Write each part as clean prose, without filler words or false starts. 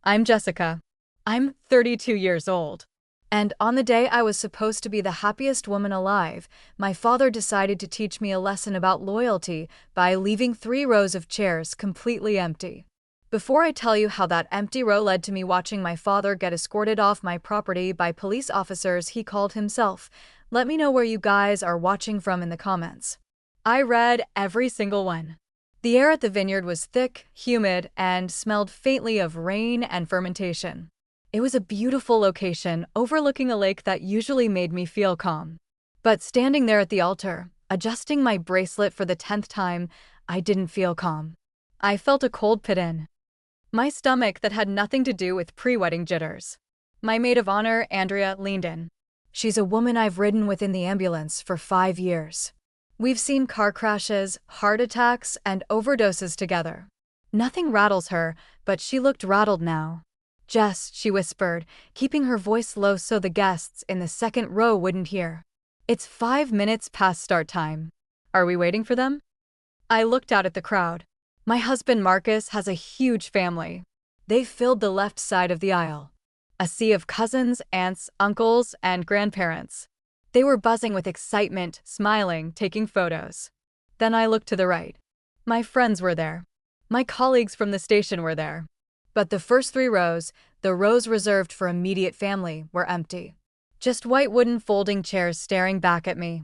I'm Jessica. I'm 32 years old. And on the day I was supposed to be the happiest woman alive, my father decided to teach me a lesson about loyalty by leaving 3 rows of chairs completely empty. Before I tell you how that empty row led to me watching my father get escorted off my property by police officers he called himself, let me know where you guys are watching from in the comments. I read every single one. The air at the vineyard was thick, humid, and smelled faintly of rain and fermentation. It was a beautiful location overlooking a lake that usually made me feel calm. But standing there at the altar, adjusting my bracelet for the 10th time, I didn't feel calm. I felt a cold pit in my stomach that had nothing to do with pre-wedding jitters. My maid of honor, Andrea, leaned in. She's a woman I've ridden with in the ambulance for 5 years. We've seen car crashes, heart attacks, and overdoses together. Nothing rattles her, but she looked rattled now. Jess, she whispered, keeping her voice low so the guests in the second row wouldn't hear. It's 5 minutes past start time. Are we waiting for them? I looked out at the crowd. My husband Marcus has a huge family. They filled the left side of the aisle. A sea of cousins, aunts, uncles, and grandparents. They were buzzing with excitement, smiling, taking photos. Then I looked to the right. My friends were there. My colleagues from the station were there. But the first 3 rows, the rows reserved for immediate family, were empty. Just white wooden folding chairs staring back at me.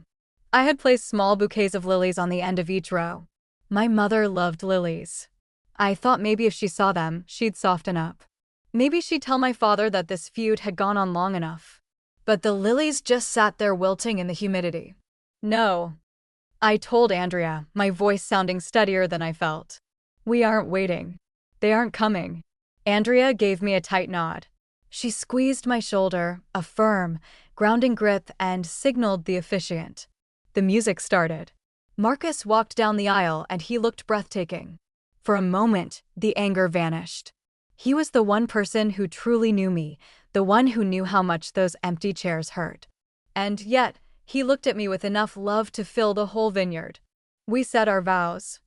I had placed small bouquets of lilies on the end of each row. My mother loved lilies. I thought maybe if she saw them, she'd soften up. Maybe she'd tell my father that this feud had gone on long enough. But the lilies just sat there wilting in the humidity. No, I told Andrea, my voice sounding steadier than I felt. We aren't waiting. They aren't coming. Andrea gave me a tight nod. She squeezed my shoulder, a firm, grounding grip, and signaled the officiant. The music started. Marcus walked down the aisle and he looked breathtaking. For a moment, the anger vanished. He was the one person who truly knew me, the one who knew how much those empty chairs hurt. And yet, he looked at me with enough love to fill the whole vineyard. We said our vows.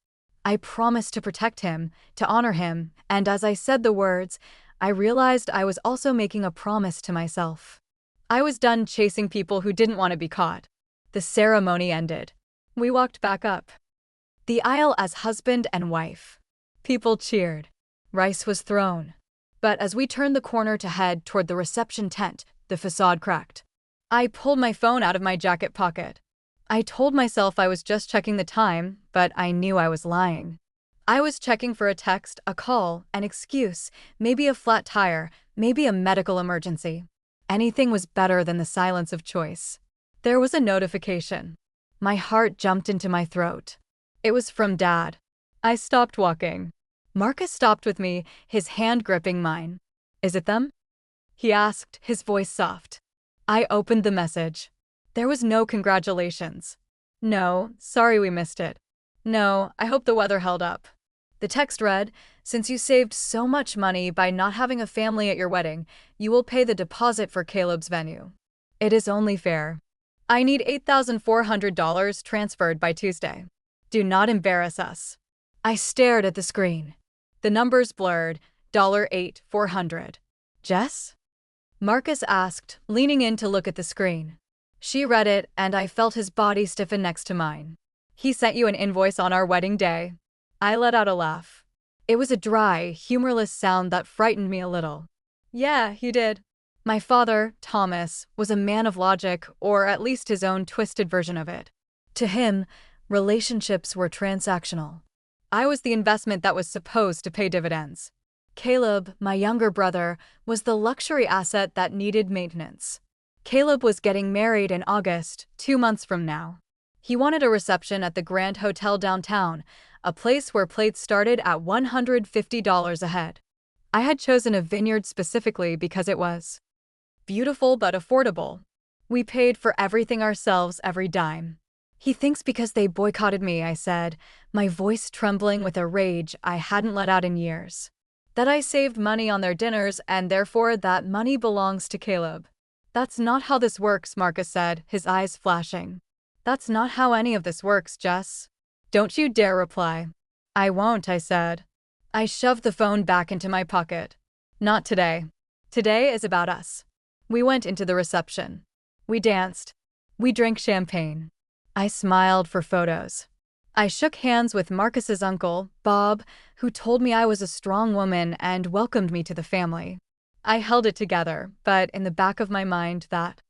I promised to protect him, to honor him, and as I said the words, I realized I was also making a promise to myself. I was done chasing people who didn't want to be caught. The ceremony ended. We walked back up the aisle as husband and wife. People cheered. Rice was thrown. But as we turned the corner to head toward the reception tent, the facade cracked. I pulled my phone out of my jacket pocket. I told myself I was just checking the time, but I knew I was lying. I was checking for a text, a call, an excuse, maybe a flat tire, maybe a medical emergency. Anything was better than the silence of choice. There was a notification. My heart jumped into my throat. It was from Dad. I stopped walking. Marcus stopped with me, his hand gripping mine. Is it them? He asked, his voice soft. I opened the message. There was no congratulations. No, sorry we missed it. No, I hope the weather held up. The text read, since you saved so much money by not having a family at your wedding, you will pay the deposit for Caleb's venue. It is only fair. I need $8,400 transferred by Tuesday. Do not embarrass us. I stared at the screen. The numbers blurred, $8,400. Jess? Marcus asked, leaning in to look at the screen. She read it, and I felt his body stiffen next to mine. He sent you an invoice on our wedding day. I let out a laugh. It was a dry, humorless sound that frightened me a little. Yeah, he did. My father, Thomas, was a man of logic, or at least his own twisted version of it. To him, relationships were transactional. I was the investment that was supposed to pay dividends. Caleb, my younger brother, was the luxury asset that needed maintenance. Caleb was getting married in August, 2 months from now. He wanted a reception at the Grand Hotel downtown, a place where plates started at $150 a head. I had chosen a vineyard specifically because it was beautiful but affordable. We paid for everything ourselves, every dime. He thinks because they boycotted me, I said, my voice trembling with a rage I hadn't let out in years. That I saved money on their dinners and therefore that money belongs to Caleb. That's not how this works, Marcus said, his eyes flashing. That's not how any of this works, Jess. Don't you dare reply. I won't, I said. I shoved the phone back into my pocket. Not today. Today is about us. We went into the reception. We danced. We drank champagne. I smiled for photos. I shook hands with Marcus's uncle, Bob, who told me I was a strong woman and welcomed me to the family. I held it together, but in the back of my mind that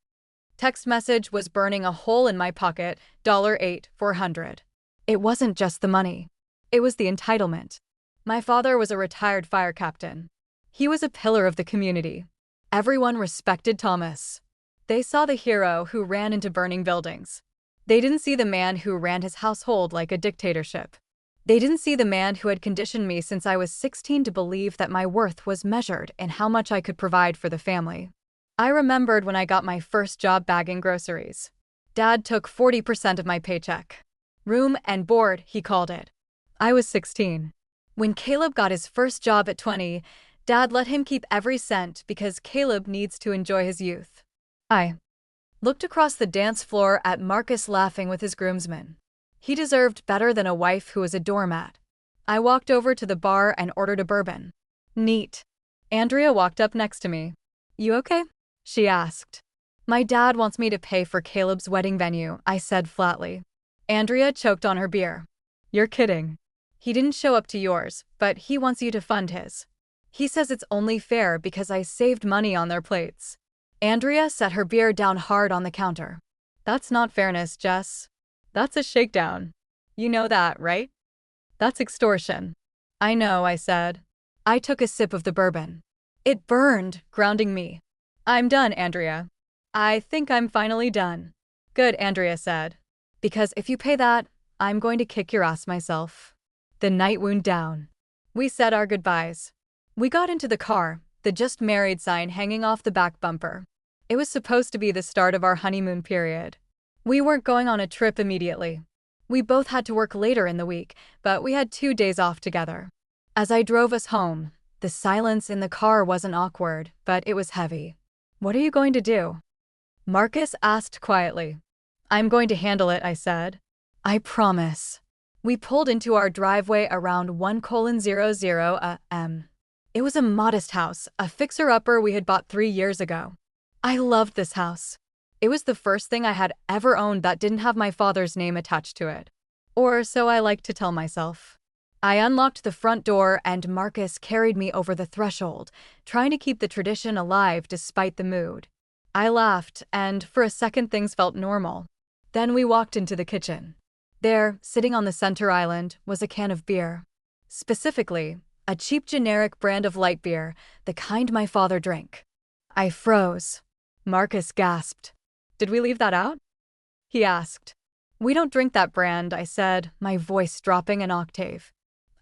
text message was burning a hole in my pocket, $8,400. It wasn't just the money. It was the entitlement. My father was a retired fire captain. He was a pillar of the community. Everyone respected Thomas. They saw the hero who ran into burning buildings. They didn't see the man who ran his household like a dictatorship. They didn't see the man who had conditioned me since I was 16 to believe that my worth was measured in how much I could provide for the family. I remembered when I got my first job bagging groceries. Dad took 40% of my paycheck. Room and board, he called it. I was 16. When Caleb got his first job at 20, Dad let him keep every cent because Caleb needs to enjoy his youth. I looked across the dance floor at Marcus laughing with his groomsmen. He deserved better than a wife who was a doormat. I walked over to the bar and ordered a bourbon. Neat. Andrea walked up next to me. You okay? She asked. My dad wants me to pay for Caleb's wedding venue, I said flatly. Andrea choked on her beer. You're kidding. He didn't show up to yours, but he wants you to fund his. He says it's only fair because I saved money on their plates. Andrea set her beer down hard on the counter. That's not fairness, Jess. That's a shakedown. You know that, right? That's extortion. I know, I said. I took a sip of the bourbon. It burned, grounding me. I'm done, Andrea. I think I'm finally done. Good, Andrea said. Because if you pay that, I'm going to kick your ass myself. The night wound down. We said our goodbyes. We got into the car, the just married sign hanging off the back bumper. It was supposed to be the start of our honeymoon period. We weren't going on a trip immediately. We both had to work later in the week, but we had 2 days off together. As I drove us home, the silence in the car wasn't awkward, but it was heavy. What are you going to do? Marcus asked quietly. I'm going to handle it, I said. I promise. We pulled into our driveway around 1:00 a.m. It was a modest house, a fixer-upper we had bought 3 years ago. I loved this house. It was the first thing I had ever owned that didn't have my father's name attached to it. Or so I liked to tell myself. I unlocked the front door and Marcus carried me over the threshold, trying to keep the tradition alive despite the mood. I laughed, and for a second things felt normal. Then we walked into the kitchen. There, sitting on the center island, was a can of beer. Specifically, a cheap generic brand of light beer, the kind my father drank. I froze. Marcus gasped. Did we leave that out? He asked. We don't drink that brand, I said, my voice dropping an octave.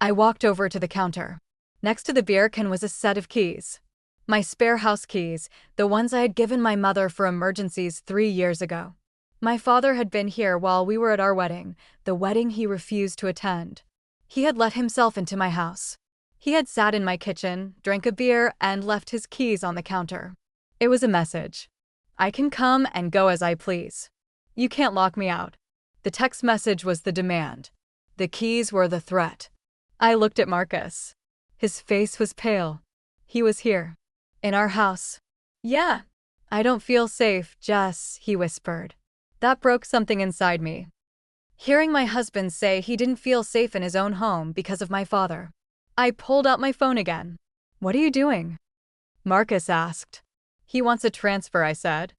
I walked over to the counter. Next to the beer can was a set of keys. My spare house keys, the ones I had given my mother for emergencies 3 years ago. My father had been here while we were at our wedding, the wedding he refused to attend. He had let himself into my house. He had sat in my kitchen, drank a beer, and left his keys on the counter. It was a message. I can come and go as I please. You can't lock me out. The text message was the demand. The keys were the threat. I looked at Marcus. His face was pale. He was here. In our house. Yeah. I don't feel safe, Jess, he whispered. That broke something inside me. Hearing my husband say he didn't feel safe in his own home because of my father. I pulled out my phone again. What are you doing? Marcus asked. He wants a transfer, I said.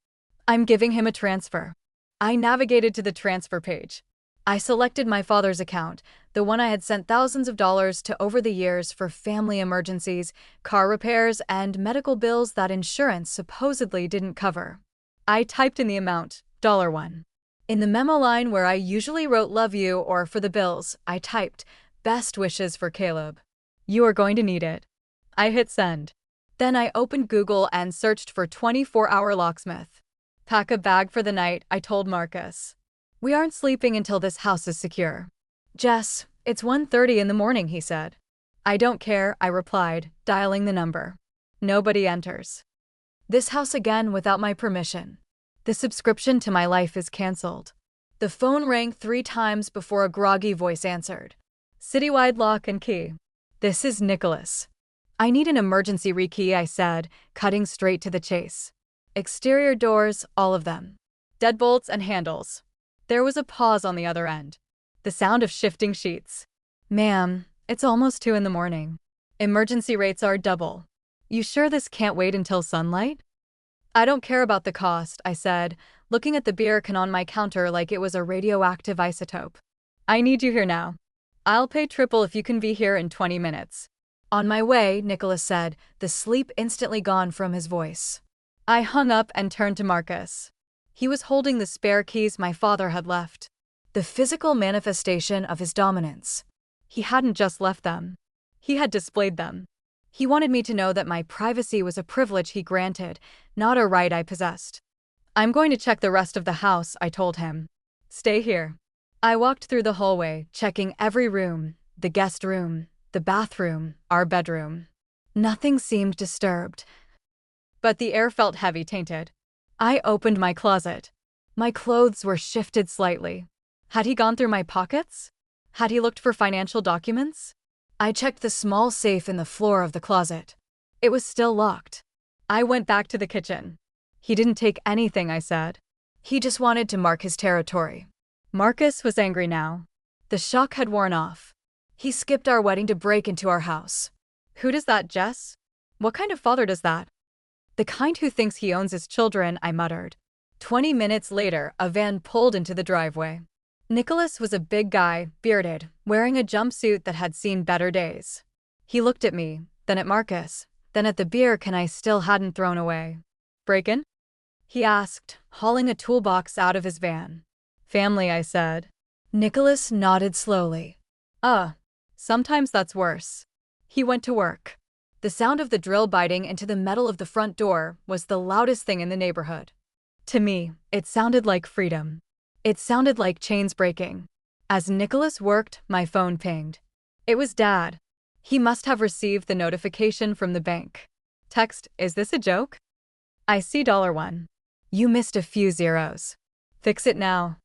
I'm giving him a transfer. I navigated to the transfer page. I selected my father's account, the one I had sent thousands of dollars to over the years for family emergencies, car repairs, and medical bills that insurance supposedly didn't cover. I typed in the amount, $1. In the memo line where I usually wrote love you or for the bills, I typed, best wishes for Caleb. You are going to need it. I hit send. Then I opened Google and searched for 24-hour locksmith. Pack a bag for the night, I told Marcus. We aren't sleeping until this house is secure. Jess, it's 1:30 in the morning, he said. I don't care, I replied, dialing the number. Nobody enters. This house again without my permission. The subscription to my life is canceled. The phone rang 3 times before a groggy voice answered. Citywide lock and key. This is Nicholas. I need an emergency rekey, I said, cutting straight to the chase. Exterior doors, all of them. Deadbolts and handles. There was a pause on the other end. The sound of shifting sheets. Ma'am, it's almost 2 in the morning. Emergency rates are double. You sure this can't wait until sunlight? I don't care about the cost, I said, looking at the beer can on my counter like it was a radioactive isotope. I need you here now. I'll pay triple if you can be here in 20 minutes. On my way, Nicholas said, the sleep instantly gone from his voice. I hung up and turned to Marcus. He was holding the spare keys my father had left. The physical manifestation of his dominance. He hadn't just left them. He had displayed them. He wanted me to know that my privacy was a privilege he granted, not a right I possessed. I'm going to check the rest of the house, I told him. Stay here. I walked through the hallway, checking every room, the guest room, the bathroom, our bedroom. Nothing seemed disturbed. But the air felt heavy, tainted. I opened my closet. My clothes were shifted slightly. Had he gone through my pockets? Had he looked for financial documents? I checked the small safe in the floor of the closet. It was still locked. I went back to the kitchen. He didn't take anything, I said. He just wanted to mark his territory. Marcus was angry now. The shock had worn off. He skipped our wedding to break into our house. Who does that, Jess? What kind of father does that? The kind who thinks he owns his children, I muttered. 20 minutes later, a van pulled into the driveway. Nicholas was a big guy, bearded, wearing a jumpsuit that had seen better days. He looked at me, then at Marcus, then at the beer can I still hadn't thrown away. Break-in? He asked, hauling a toolbox out of his van. Family, I said. Nicholas nodded slowly. Sometimes that's worse. He went to work. The sound of the drill biting into the metal of the front door was the loudest thing in the neighborhood. To me, it sounded like freedom. It sounded like chains breaking. As Nicholas worked, my phone pinged. It was Dad. He must have received the notification from the bank. Text, is this a joke? I see $1. You missed a few zeros. Fix it now.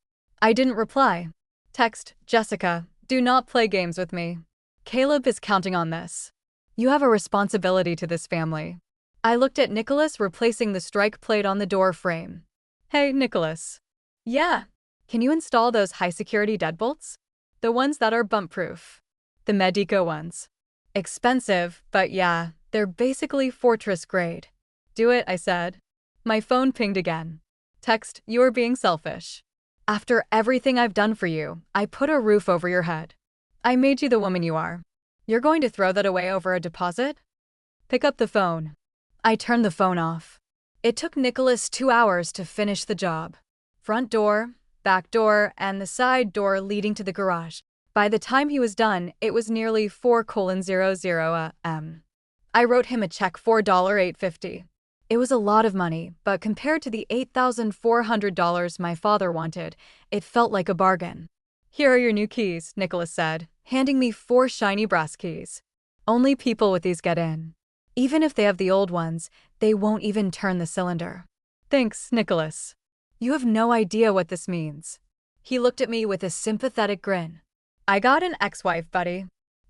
I didn't reply. Text, Jessica, do not play games with me. Caleb is counting on this. You have a responsibility to this family. I looked at Nicholas replacing the strike plate on the door frame. Hey, Nicholas. Yeah. Can you install those high-security deadbolts? The ones that are bump-proof. The Medico ones. Expensive, but yeah, they're basically fortress grade. Do it, I said. My phone pinged again. Text, you're being selfish. After everything I've done for you, I put a roof over your head. I made you the woman you are. You're going to throw that away over a deposit? Pick up the phone. I turned the phone off. It took Nicholas 2 hours to finish the job. Front door, back door, and the side door leading to the garage. By the time he was done, it was nearly 4:00 am. I wrote him a check for $850. It was a lot of money, but compared to the $8,400 my father wanted, it felt like a bargain. Here are your new keys, Nicholas said, handing me 4 shiny brass keys. Only people with these get in. Even if they have the old ones, they won't even turn the cylinder. Thanks, Nicholas. You have no idea what this means. He looked at me with a sympathetic grin. I got an ex-wife, buddy.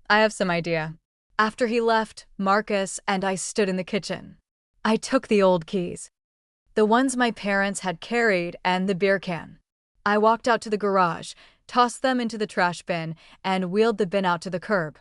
I have some idea. After he left, Marcus and I stood in the kitchen. I took the old keys. The ones my parents had carried and the beer can. I walked out to the garage, tossed them into the trash bin, and wheeled the bin out to the curb.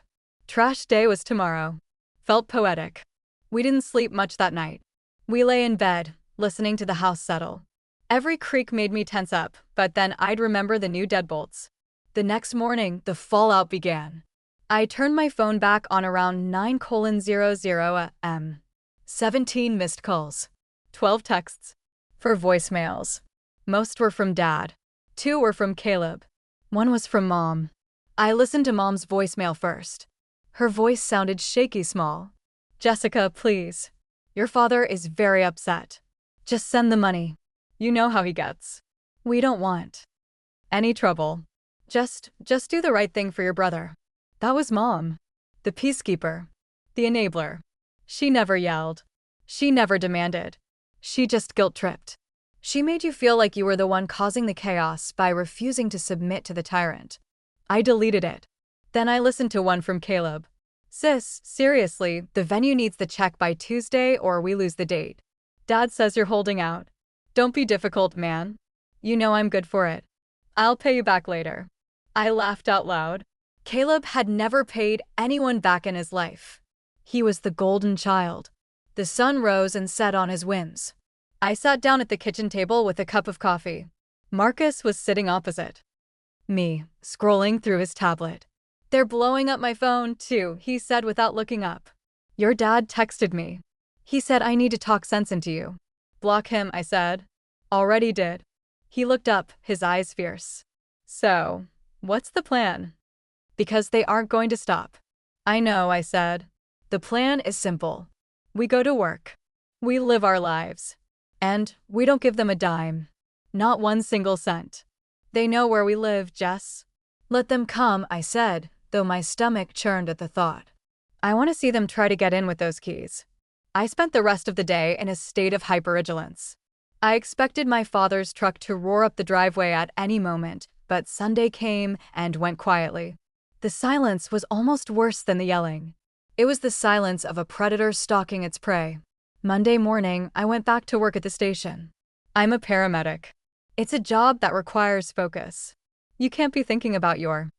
Trash day was tomorrow. Felt poetic. We didn't sleep much that night. We lay in bed, listening to the house settle. Every creak made me tense up, but then I'd remember the new deadbolts. The next morning, the fallout began. I turned my phone back on around 9:00 am. 17 missed calls. 12 texts. For voicemails. Most were from Dad. 2 were from Caleb. 1 was from Mom. I listened to Mom's voicemail first. Her voice sounded shaky small. Jessica, please. Your father is very upset. Just send the money. You know how he gets. We don't want any trouble. Just do the right thing for your brother. That was Mom. The peacekeeper. The enabler. She never yelled. She never demanded. She just guilt-tripped. She made you feel like you were the one causing the chaos by refusing to submit to the tyrant. I deleted it. Then I listened to one from Caleb. Sis, seriously, the venue needs the check by Tuesday or we lose the date. Dad says you're holding out. Don't be difficult, man. You know I'm good for it. I'll pay you back later. I laughed out loud. Caleb had never paid anyone back in his life. He was the golden child. The sun rose and set on his whims. I sat down at the kitchen table with a cup of coffee. Marcus was sitting opposite me, scrolling through his tablet. They're blowing up my phone, too, he said without looking up. Your dad texted me. He said I need to talk sense into you. Block him, I said. Already did. He looked up, his eyes fierce. So, what's the plan? Because they aren't going to stop. I know, I said. The plan is simple. We go to work. We live our lives. And we don't give them a dime. Not one single cent. They know where we live, Jess. Let them come, I said, though my stomach churned at the thought. I want to see them try to get in with those keys. I spent the rest of the day in a state of hypervigilance. I expected my father's truck to roar up the driveway at any moment, but Sunday came and went quietly. The silence was almost worse than the yelling. It was the silence of a predator stalking its prey. Monday morning, I went back to work at the station. I'm a paramedic. It's a job that requires focus. You can't be thinking about your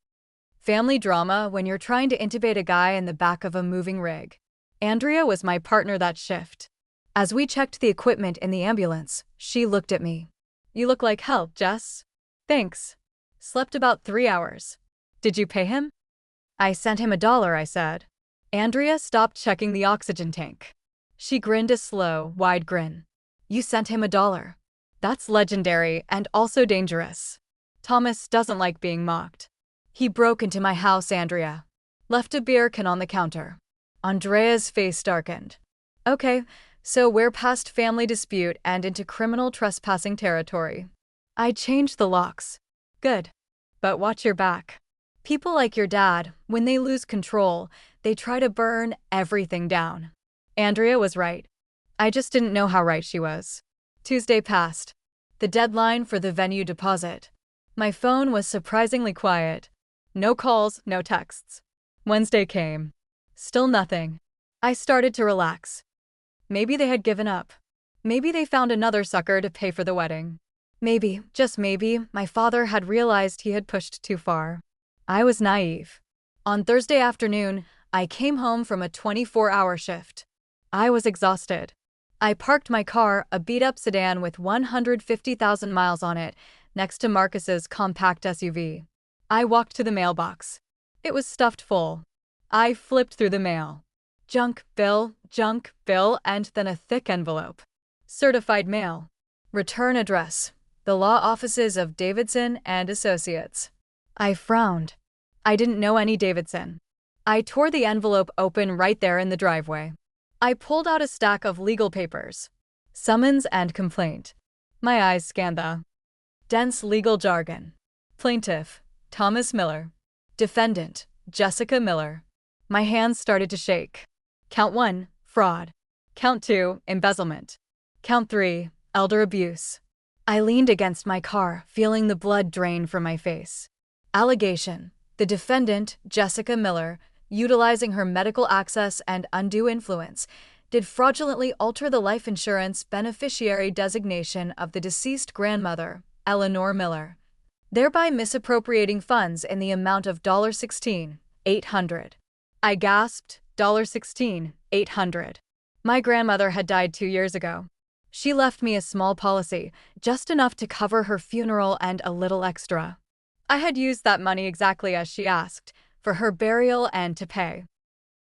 family drama when you're trying to intubate a guy in the back of a moving rig. Andrea was my partner that shift. As we checked the equipment in the ambulance, she looked at me. You look like hell, Jess. Thanks. Slept about 3 hours. Did you pay him? I sent him $1, I said. Andrea stopped checking the oxygen tank. She grinned a slow, wide grin. You sent him $1. That's legendary and also dangerous. Thomas doesn't like being mocked. He broke into my house, Andrea. Left a beer can on the counter. Andrea's face darkened. Okay, so we're past family dispute and into criminal trespassing territory. I changed the locks. Good. But watch your back. People like your dad, when they lose control, they try to burn everything down. Andrea was right. I just didn't know how right she was. Tuesday passed. The deadline for the venue deposit. My phone was surprisingly quiet. No calls, no texts. Wednesday came. Still nothing. I started to relax. Maybe they had given up. Maybe they found another sucker to pay for the wedding. Maybe, just maybe, my father had realized he had pushed too far. I was naive. On Thursday afternoon, I came home from a 24-hour shift. I was exhausted. I parked my car, a beat-up sedan with 150,000 miles on it, next to Marcus's compact SUV. I walked to the mailbox. It was stuffed full. I flipped through the mail. Junk bill, and then a thick envelope. Certified mail. Return address. The law offices of Davidson and Associates. I frowned. I didn't know any Davidson. I tore the envelope open right there in the driveway. I pulled out a stack of legal papers. Summons and complaint. My eyes scanned the dense legal jargon. Plaintiff, Thomas Miller. Defendant, Jessica Miller. My hands started to shake. Count 1, fraud. Count 2, embezzlement. Count 3, elder abuse. I leaned against my car, feeling the blood drain from my face. Allegation: the defendant, Jessica Miller, utilizing her medical access and undue influence, did fraudulently alter the life insurance beneficiary designation of the deceased grandmother, Eleanor Miller, thereby misappropriating funds in the amount of $16,800. I gasped, $16,800. My grandmother had died 2 years ago. She left me a small policy, just enough to cover her funeral and a little extra. I had used that money exactly as she asked, for her burial and to pay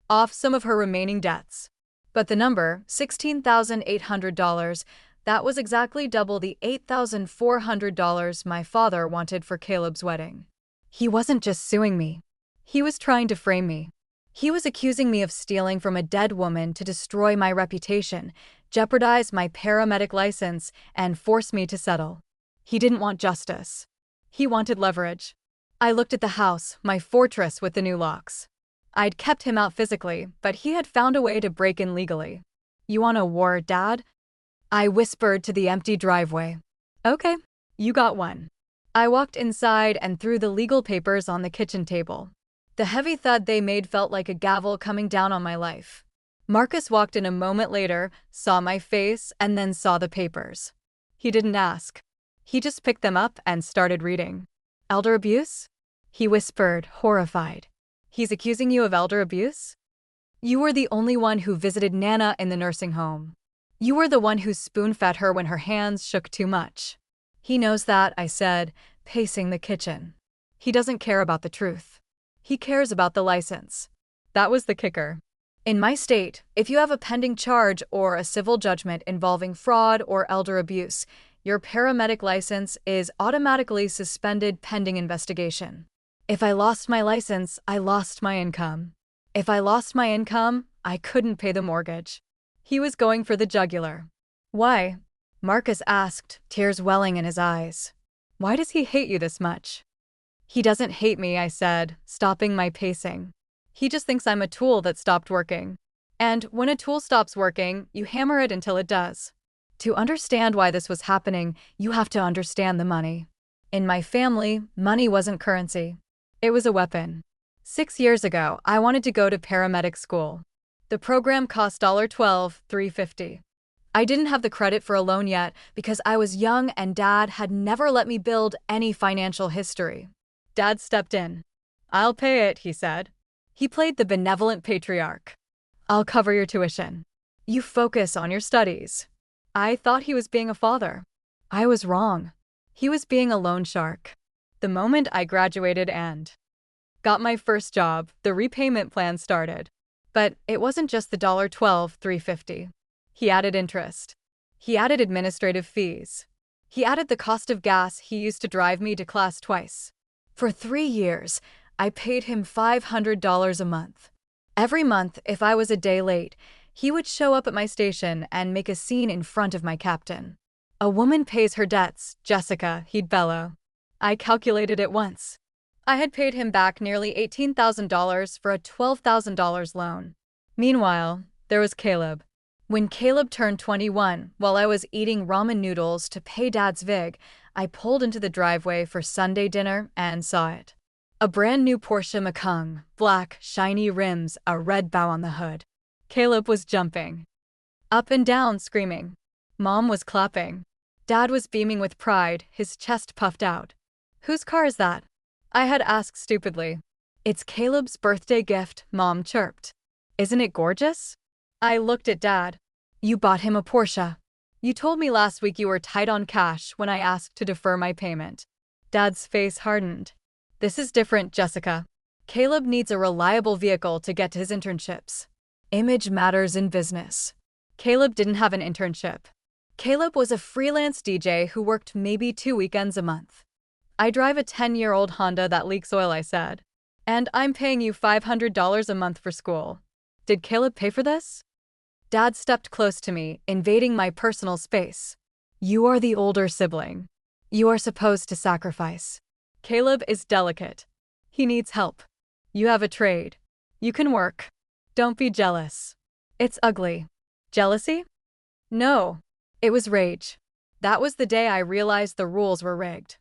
off some of her remaining debts. But the number, $16,800, that was exactly double the $8,400 my father wanted for Caleb's wedding. He wasn't just suing me. He was trying to frame me. He was accusing me of stealing from a dead woman to destroy my reputation, jeopardize my paramedic license, and force me to settle. He didn't want justice. He wanted leverage. I looked at the house, my fortress with the new locks. I'd kept him out physically, but he had found a way to break in legally. You want a war, Dad? I whispered to the empty driveway. Okay, you got one. I walked inside and threw the legal papers on the kitchen table. The heavy thud they made felt like a gavel coming down on my life. Marcus walked in a moment later, saw my face, and then saw the papers. He didn't ask. He just picked them up and started reading. Elder abuse? He whispered, horrified. He's accusing you of elder abuse? You were the only one who visited Nana in the nursing home. You were the one who spoon-fed her when her hands shook too much. He knows that, I said, pacing the kitchen. He doesn't care about the truth. He cares about the license. That was the kicker. In my state, if you have a pending charge or a civil judgment involving fraud or elder abuse, your paramedic license is automatically suspended pending investigation. If I lost my license, I lost my income. If I lost my income, I couldn't pay the mortgage. He was going for the jugular. Why? Marcus asked, tears welling in his eyes. Why does he hate you this much? He doesn't hate me, I said, stopping my pacing. He just thinks I'm a tool that stopped working. And when a tool stops working, you hammer it until it does. To understand why this was happening, you have to understand the money. In my family, money wasn't currency. It was a weapon. 6 years ago, I wanted to go to paramedic school. The program cost $12,350. I didn't have the credit for a loan yet because I was young and Dad had never let me build any financial history. Dad stepped in. I'll pay it, he said. He played the benevolent patriarch. I'll cover your tuition. You focus on your studies. I thought he was being a father. I was wrong. He was being a loan shark. The moment I graduated and got my first job, the repayment plan started. But it wasn't just the $12,350. He added interest. He added administrative fees. He added the cost of gas he used to drive me to class twice. For 3 years, I paid him $500 a month. Every month, if I was a day late, he would show up at my station and make a scene in front of my captain. A woman pays her debts, Jessica, he'd bellow. I calculated it once. I had paid him back nearly $18,000 for a $12,000 loan. Meanwhile, there was Caleb. When Caleb turned 21, while I was eating ramen noodles to pay Dad's vig, I pulled into the driveway for Sunday dinner and saw it. A brand new Porsche Macan, black, shiny rims, a red bow on the hood. Caleb was jumping up and down, screaming. Mom was clapping. Dad was beaming with pride, his chest puffed out. Whose car is that? I had asked stupidly. It's Caleb's birthday gift, Mom chirped. Isn't it gorgeous? I looked at Dad. You bought him a Porsche. You told me last week you were tight on cash when I asked to defer my payment. Dad's face hardened. This is different, Jessica. Caleb needs a reliable vehicle to get to his internships. Image matters in business. Caleb didn't have an internship. Caleb was a freelance DJ who worked maybe 2 weekends a month. I drive a 10-year-old Honda that leaks oil, I said. And I'm paying you $500 a month for school. Did Caleb pay for this? Dad stepped close to me, invading my personal space. You are the older sibling. You are supposed to sacrifice. Caleb is delicate. He needs help. You have a trade. You can work. Don't be jealous. It's ugly. Jealousy? No. It was rage. That was the day I realized the rules were rigged.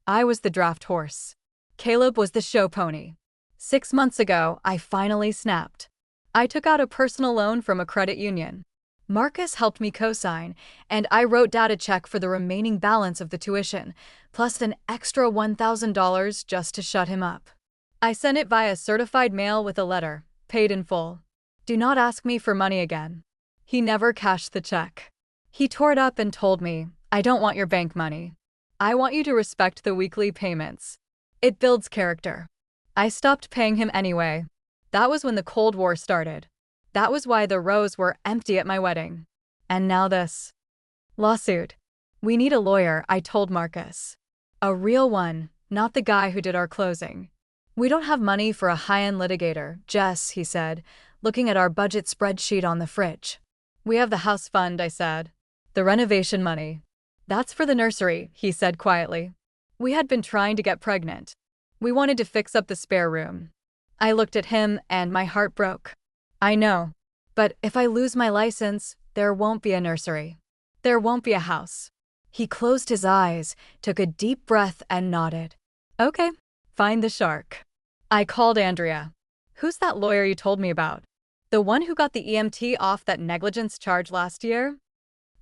I was the draft horse. Caleb was the show pony. 6 months ago, I finally snapped. I took out a personal loan from a credit union. Marcus helped me co-sign, and I wrote Dad a check for the remaining balance of the tuition, plus an extra $1,000 just to shut him up. I sent it via certified mail with a letter, paid in full. Do not ask me for money again. He never cashed the check. He tore it up and told me, I don't want your bank money. I want you to respect the weekly payments. It builds character. I stopped paying him anyway. That was when the Cold War started. That was why the rows were empty at my wedding. And now this lawsuit. We need a lawyer, I told Marcus. A real one, not the guy who did our closing. We don't have money for a high-end litigator, Jess, he said, looking at our budget spreadsheet on the fridge. We have the house fund, I said. The renovation money. That's for the nursery, he said quietly. We had been trying to get pregnant. We wanted to fix up the spare room. I looked at him and my heart broke. I know. But if I lose my license, there won't be a nursery. There won't be a house. He closed his eyes, took a deep breath and nodded. Okay, find the shark. I called Andrea. Who's that lawyer you told me about? The one who got the EMT off that negligence charge last year?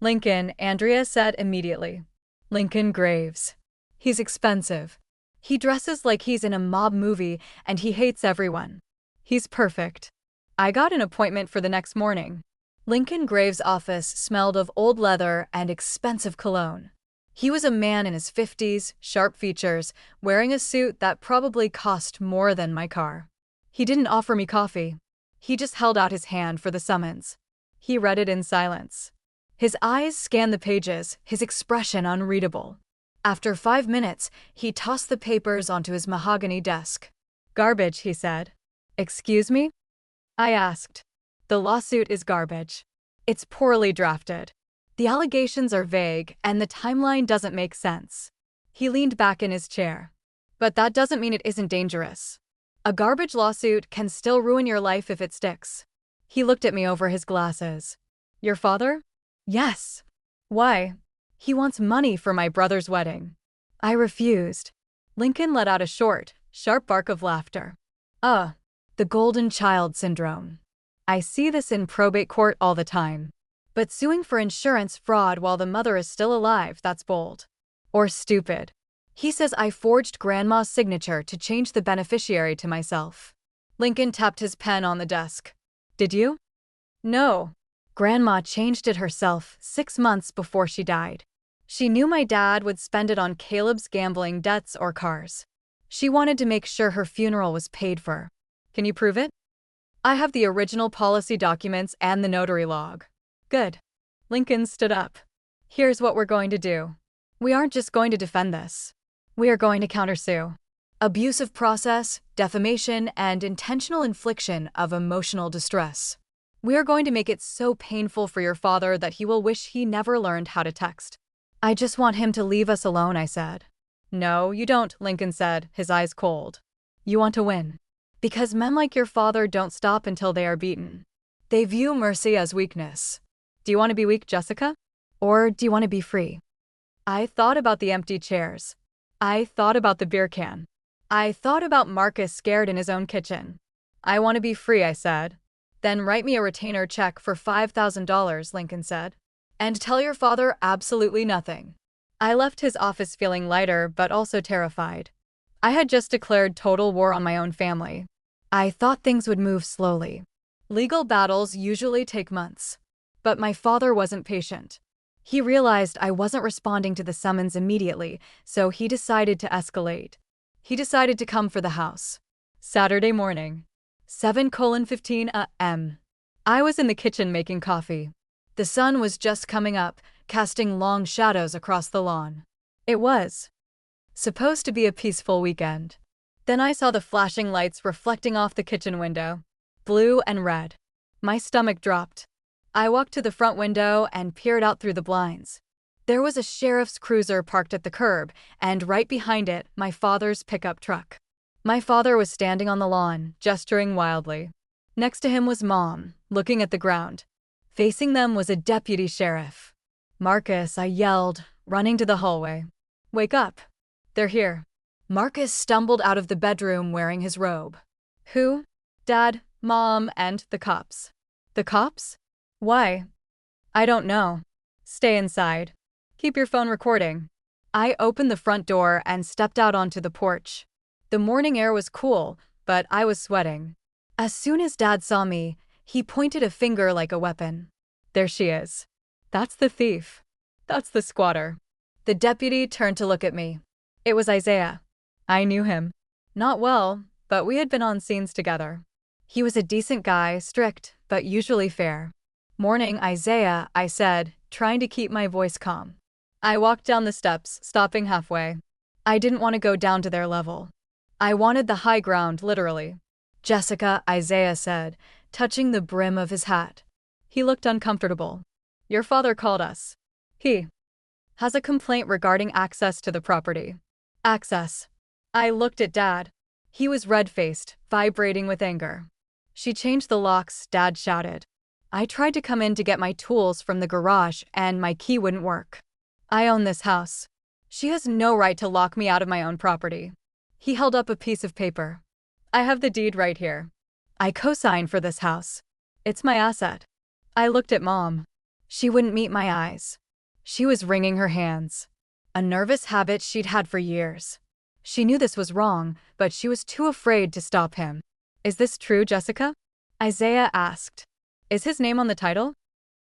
Lincoln, Andrea said immediately. Lincoln Graves. He's expensive. He dresses like he's in a mob movie and he hates everyone. He's perfect. I got an appointment for the next morning. Lincoln Graves' office smelled of old leather and expensive cologne. He was a man in his 50s, sharp features, wearing a suit that probably cost more than my car. He didn't offer me coffee. He just held out his hand for the summons. He read it in silence. His eyes scanned the pages, his expression unreadable. After 5 minutes, he tossed the papers onto his mahogany desk. Garbage, he said. Excuse me? I asked. The lawsuit is garbage. It's poorly drafted. The allegations are vague, and the timeline doesn't make sense. He leaned back in his chair. But that doesn't mean it isn't dangerous. A garbage lawsuit can still ruin your life if it sticks. He looked at me over his glasses. Your father? Yes. Why? He wants money for my brother's wedding. I refused. Lincoln let out a short, sharp bark of laughter. The golden child syndrome. I see this in probate court all the time. But suing for insurance fraud while the mother is still alive, that's bold. Or stupid. He says I forged Grandma's signature to change the beneficiary to myself. Lincoln tapped his pen on the desk. Did you? No. Grandma changed it herself 6 months before she died. She knew my dad would spend it on Caleb's gambling debts or cars. She wanted to make sure her funeral was paid for. Can you prove it? I have the original policy documents and the notary log. Good. Lincoln stood up. Here's what we're going to do. We aren't just going to defend this. We are going to countersue. Abusive process, defamation, and intentional infliction of emotional distress. We are going to make it so painful for your father that he will wish he never learned how to text. I just want him to leave us alone, I said. No, you don't, Lincoln said, his eyes cold. You want to win. Because men like your father don't stop until they are beaten. They view mercy as weakness. Do you want to be weak, Jessica? Or do you want to be free? I thought about the empty chairs. I thought about the beer can. I thought about Marcus scared in his own kitchen. I want to be free, I said. Then write me a retainer check for $5,000, Lincoln said. And tell your father absolutely nothing. I left his office feeling lighter but also terrified. I had just declared total war on my own family. I thought things would move slowly. Legal battles usually take months. But my father wasn't patient. He realized I wasn't responding to the summons immediately, so he decided to escalate. He decided to come for the house. Saturday morning, 7:15 a.m. I was in the kitchen making coffee. The sun was just coming up, casting long shadows across the lawn. It was supposed to be a peaceful weekend. Then I saw the flashing lights reflecting off the kitchen window, blue and red. My stomach dropped. I walked to the front window and peered out through the blinds. There was a sheriff's cruiser parked at the curb, and right behind it, my father's pickup truck. My father was standing on the lawn, gesturing wildly. Next to him was Mom, looking at the ground. Facing them was a deputy sheriff. Marcus, I yelled, running to the hallway. Wake up. They're here. Marcus stumbled out of the bedroom wearing his robe. Who? Dad, Mom, and the cops. The cops? Why? I don't know. Stay inside. Keep your phone recording. I opened the front door and stepped out onto the porch. The morning air was cool, but I was sweating. As soon as Dad saw me, he pointed a finger like a weapon. There she is. That's the thief. That's the squatter. The deputy turned to look at me. It was Isaiah. I knew him. Not well, but we had been on scenes together. He was a decent guy, strict, but usually fair. Morning, Isaiah, I said, trying to keep my voice calm. I walked down the steps, stopping halfway. I didn't want to go down to their level. I wanted the high ground, literally. Jessica, Isaiah said, touching the brim of his hat. He looked uncomfortable. Your father called us. He has a complaint regarding access to the property. Access. I looked at Dad. He was red-faced, vibrating with anger. She changed the locks, Dad shouted. I tried to come in to get my tools from the garage and my key wouldn't work. I own this house. She has no right to lock me out of my own property. He held up a piece of paper. I have the deed right here. I co-signed for this house. It's my asset. I looked at Mom. She wouldn't meet my eyes. She was wringing her hands. A nervous habit she'd had for years. She knew this was wrong, but she was too afraid to stop him. Is this true, Jessica? Isaiah asked. Is his name on the title?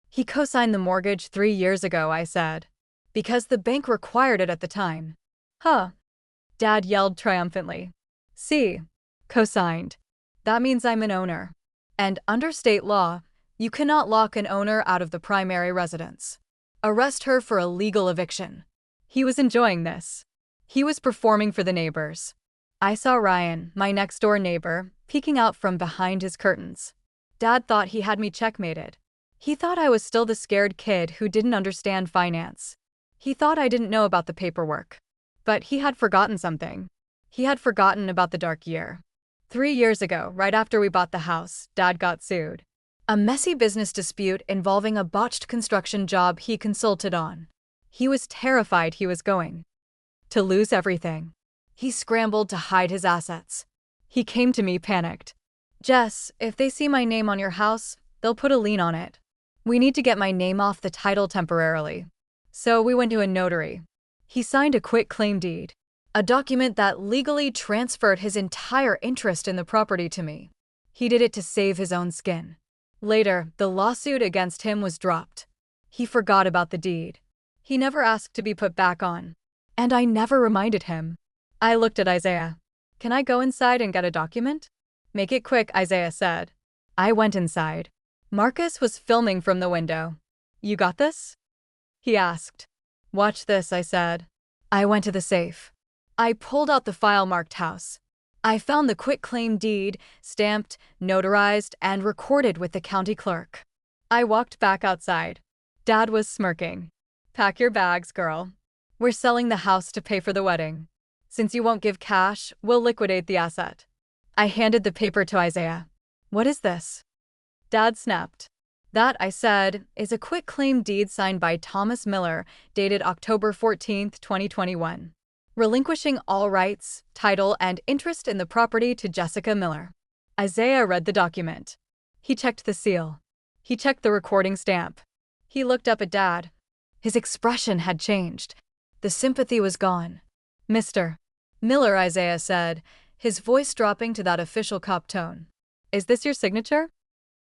He co-signed the mortgage 3 years ago, I said. Because the bank required it at the time. Huh. Dad yelled triumphantly. See. Co-signed. That means I'm an owner. And under state law, you cannot lock an owner out of the primary residence. Arrest her for illegal eviction. He was enjoying this. He was performing for the neighbors. I saw Ryan, my next-door neighbor, peeking out from behind his curtains. Dad thought he had me checkmated. He thought I was still the scared kid who didn't understand finance. He thought I didn't know about the paperwork. But he had forgotten something. He had forgotten about the dark year. 3 years ago, right after we bought the house, Dad got sued. A messy business dispute involving a botched construction job he consulted on. He was terrified he was going to lose everything. He scrambled to hide his assets. He came to me panicked. Jess, if they see my name on your house, they'll put a lien on it. We need to get my name off the title temporarily. So we went to a notary. He signed a quitclaim deed, a document that legally transferred his entire interest in the property to me. He did it to save his own skin. Later, the lawsuit against him was dropped. He forgot about the deed. He never asked to be put back on. And I never reminded him. I looked at Isaiah. Can I go inside and get a document? Make it quick, Isaiah said. I went inside. Marcus was filming from the window. You got this? He asked. Watch this, I said. I went to the safe. I pulled out the file marked house. I found the quitclaim deed, stamped, notarized, and recorded with the county clerk. I walked back outside. Dad was smirking. Pack your bags, girl. We're selling the house to pay for the wedding. Since you won't give cash, we'll liquidate the asset. I handed the paper to Isaiah. What is this? Dad snapped. That, I said, is a quitclaim deed signed by Thomas Miller, dated October 14, 2021. Relinquishing all rights, title, and interest in the property to Jessica Miller. Isaiah read the document. He checked the seal. He checked the recording stamp. He looked up at Dad. His expression had changed. The sympathy was gone. Mr. Miller, Isaiah said, his voice dropping to that official cop tone. Is this your signature?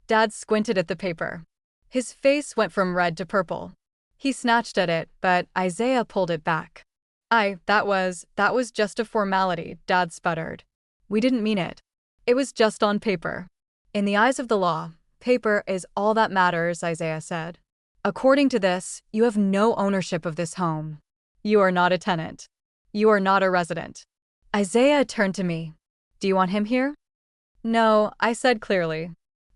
Dad squinted at the paper. His face went from red to purple. He snatched at it, but Isaiah pulled it back. That was just a formality, Dad sputtered. We didn't mean it. It was just on paper. In the eyes of the law, paper is all that matters, Isaiah said. According to this, you have no ownership of this home. You are not a tenant. You are not a resident. Isaiah turned to me. Do you want him here? No, I said clearly.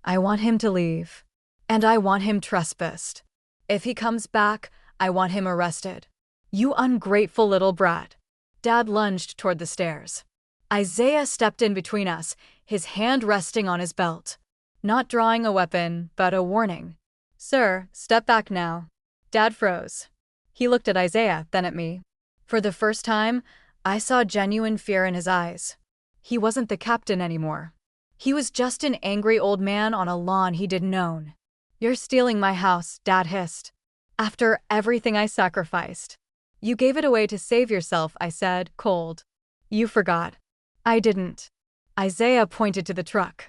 I want him to leave. And I want him trespassed. If he comes back, I want him arrested. You ungrateful little brat. Dad lunged toward the stairs. Isaiah stepped in between us, his hand resting on his belt. Not drawing a weapon, but a warning. Sir, step back now. Dad froze. He looked at Isaiah, then at me. For the first time, I saw genuine fear in his eyes. He wasn't the captain anymore. He was just an angry old man on a lawn he didn't own. You're stealing my house, Dad hissed. After everything I sacrificed. You gave it away to save yourself, I said, cold. You forgot. I didn't. Isaiah pointed to the truck.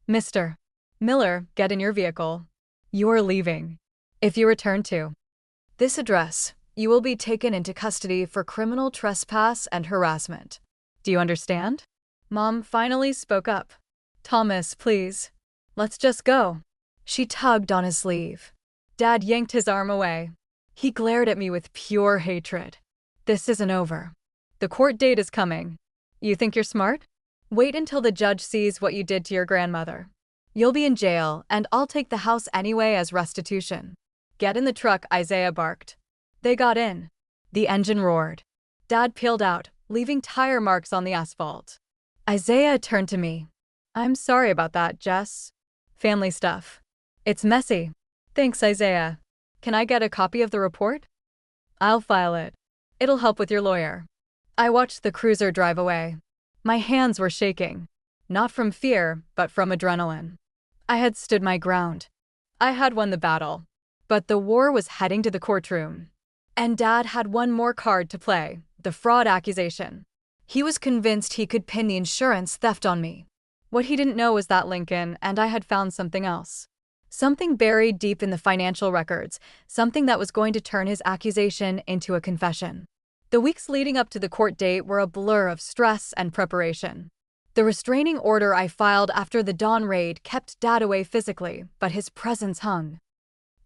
Mr. Miller, get in your vehicle. You are leaving. If you return to this address, you will be taken into custody for criminal trespass and harassment. Do you understand? Mom finally spoke up. Thomas, please. Let's just go. She tugged on his sleeve. Dad yanked his arm away. He glared at me with pure hatred. This isn't over. The court date is coming. You think you're smart? Wait until the judge sees what you did to your grandmother. You'll be in jail, and I'll take the house anyway as restitution. Get in the truck, Isaiah barked. They got in. The engine roared. Dad peeled out, leaving tire marks on the asphalt. Isaiah turned to me. I'm sorry about that, Jess. Family stuff. It's messy. Thanks, Isaiah. Can I get a copy of the report? I'll file it. It'll help with your lawyer. I watched the cruiser drive away. My hands were shaking. Not from fear, but from adrenaline. I had stood my ground. I had won the battle. But the war was heading to the courtroom. And Dad had one more card to play, the fraud accusation. He was convinced he could pin the insurance theft on me. What he didn't know was that Lincoln and I had found something else. Something buried deep in the financial records, something that was going to turn his accusation into a confession. The weeks leading up to the court date were a blur of stress and preparation. The restraining order I filed after the dawn raid kept Dad away physically, but his presence hung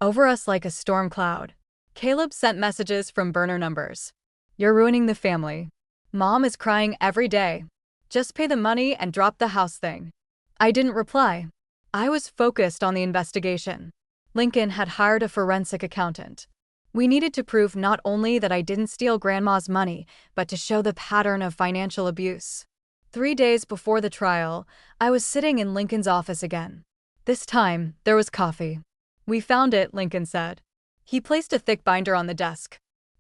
over us like a storm cloud. Caleb sent messages from burner numbers. "You're ruining the family. Mom is crying every day. Just pay the money and drop the house thing." I didn't reply. I was focused on the investigation. Lincoln had hired a forensic accountant. We needed to prove not only that I didn't steal Grandma's money, but to show the pattern of financial abuse. 3 days before the trial, I was sitting in Lincoln's office again. This time, there was coffee. "We found it," Lincoln said. He placed a thick binder on the desk.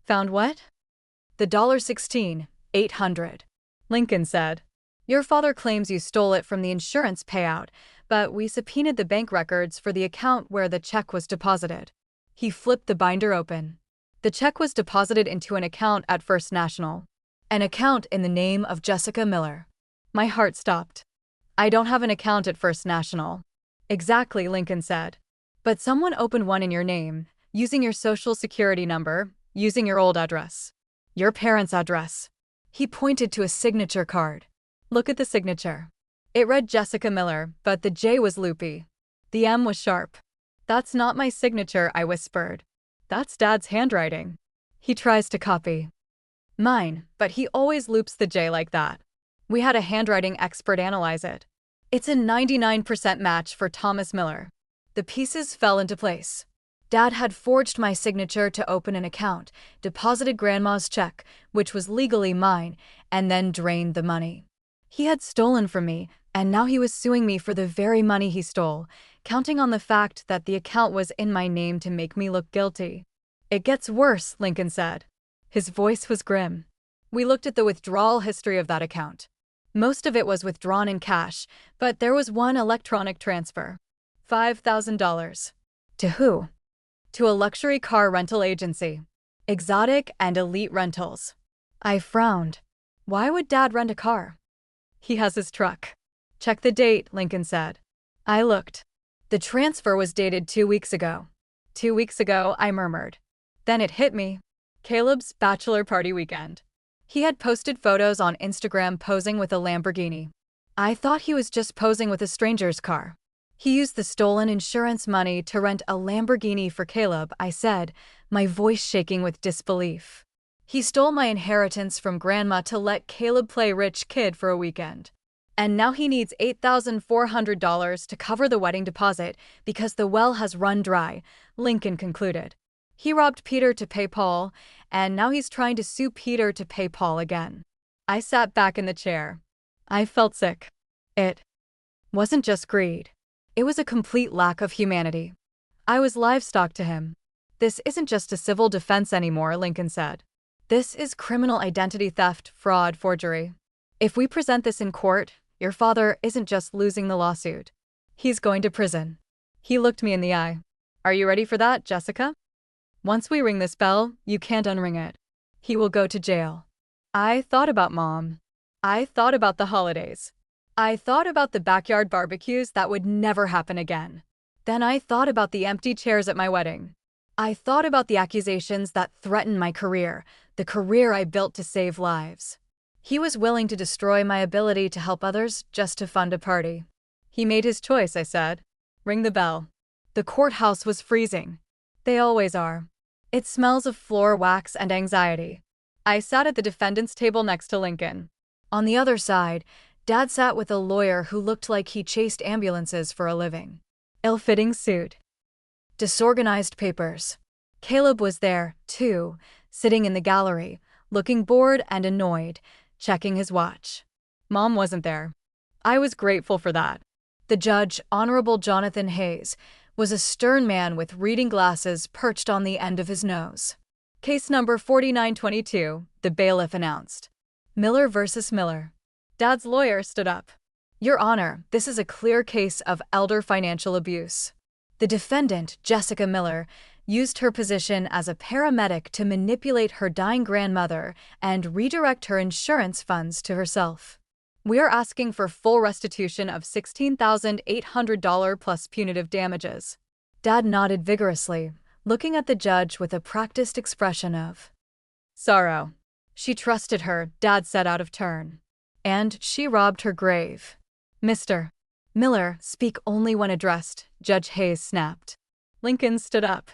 "Found what?" "The $16,800. Lincoln said. "Your father claims you stole it from the insurance payout, but we subpoenaed the bank records for the account where the check was deposited." He flipped the binder open. The check was deposited into an account at First National. An account in the name of Jessica Miller. My heart stopped. "I don't have an account at First National." "Exactly," Lincoln said. "But someone opened one in your name, using your social security number, using your old address. Your parents' address." He pointed to a signature card. "Look at the signature." It read Jessica Miller, but the J was loopy. The M was sharp. "That's not my signature," I whispered. "That's Dad's handwriting. He tries to copy mine, but he always loops the J like that." We had a handwriting expert analyze it. "It's a 99% match for Thomas Miller." The pieces fell into place. Dad had forged my signature to open an account, deposited Grandma's check, which was legally mine, and then drained the money. He had stolen from me, and now he was suing me for the very money he stole, counting on the fact that the account was in my name to make me look guilty. "It gets worse," Lincoln said. His voice was grim. We looked at the withdrawal history of that account. Most of it was withdrawn in cash, but there was one electronic transfer. $5,000. To who? To a luxury car rental agency. Exotic and Elite Rentals. I frowned. Why would Dad rent a car? "He has his truck." "Check the date," Lincoln said. I looked. The transfer was dated 2 weeks ago. 2 weeks ago, I murmured. Then it hit me. Caleb's bachelor party weekend. He had posted photos on Instagram posing with a Lamborghini. I thought he was just posing with a stranger's car. He used the stolen insurance money to rent a Lamborghini for Caleb, I said, my voice shaking with disbelief. He stole my inheritance from Grandma to let Caleb play rich kid for a weekend. And now he needs $8,400 to cover the wedding deposit because the well has run dry, Lincoln concluded. He robbed Peter to pay Paul, and now he's trying to sue Peter to pay Paul again. I sat back in the chair. I felt sick. It wasn't just greed. It was a complete lack of humanity. I was livestock to him. "This isn't just a civil defense anymore," Lincoln said. "This is criminal identity theft, fraud, forgery. If we present this in court, your father isn't just losing the lawsuit. He's going to prison." He looked me in the eye. "Are you ready for that, Jessica? Once we ring this bell, you can't unring it. He will go to jail." I thought about Mom. I thought about the holidays. I thought about the backyard barbecues that would never happen again. Then I thought about the empty chairs at my wedding. I thought about the accusations that threatened my career, the career I built to save lives. He was willing to destroy my ability to help others just to fund a party. He made his choice, I said. Ring the bell. The courthouse was freezing. They always are. It smells of floor wax and anxiety. I sat at the defendant's table next to Lincoln. On the other side, Dad sat with a lawyer who looked like he chased ambulances for a living. Ill-fitting suit. Disorganized papers. Caleb was there, too, sitting in the gallery, looking bored and annoyed, checking his watch. Mom wasn't there. I was grateful for that. The judge, Honorable Jonathan Hayes, was a stern man with reading glasses perched on the end of his nose. Case number 4922, the bailiff announced. Miller versus Miller. Dad's lawyer stood up. Your Honor, this is a clear case of elder financial abuse. The defendant, Jessica Miller, used her position as a paramedic to manipulate her dying grandmother and redirect her insurance funds to herself. We are asking for full restitution of $16,800 plus punitive damages. Dad nodded vigorously, looking at the judge with a practiced expression of sorrow. She trusted her, Dad said out of turn. And she robbed her grave. Mr. Miller, speak only when addressed, Judge Hayes snapped. Lincoln stood up.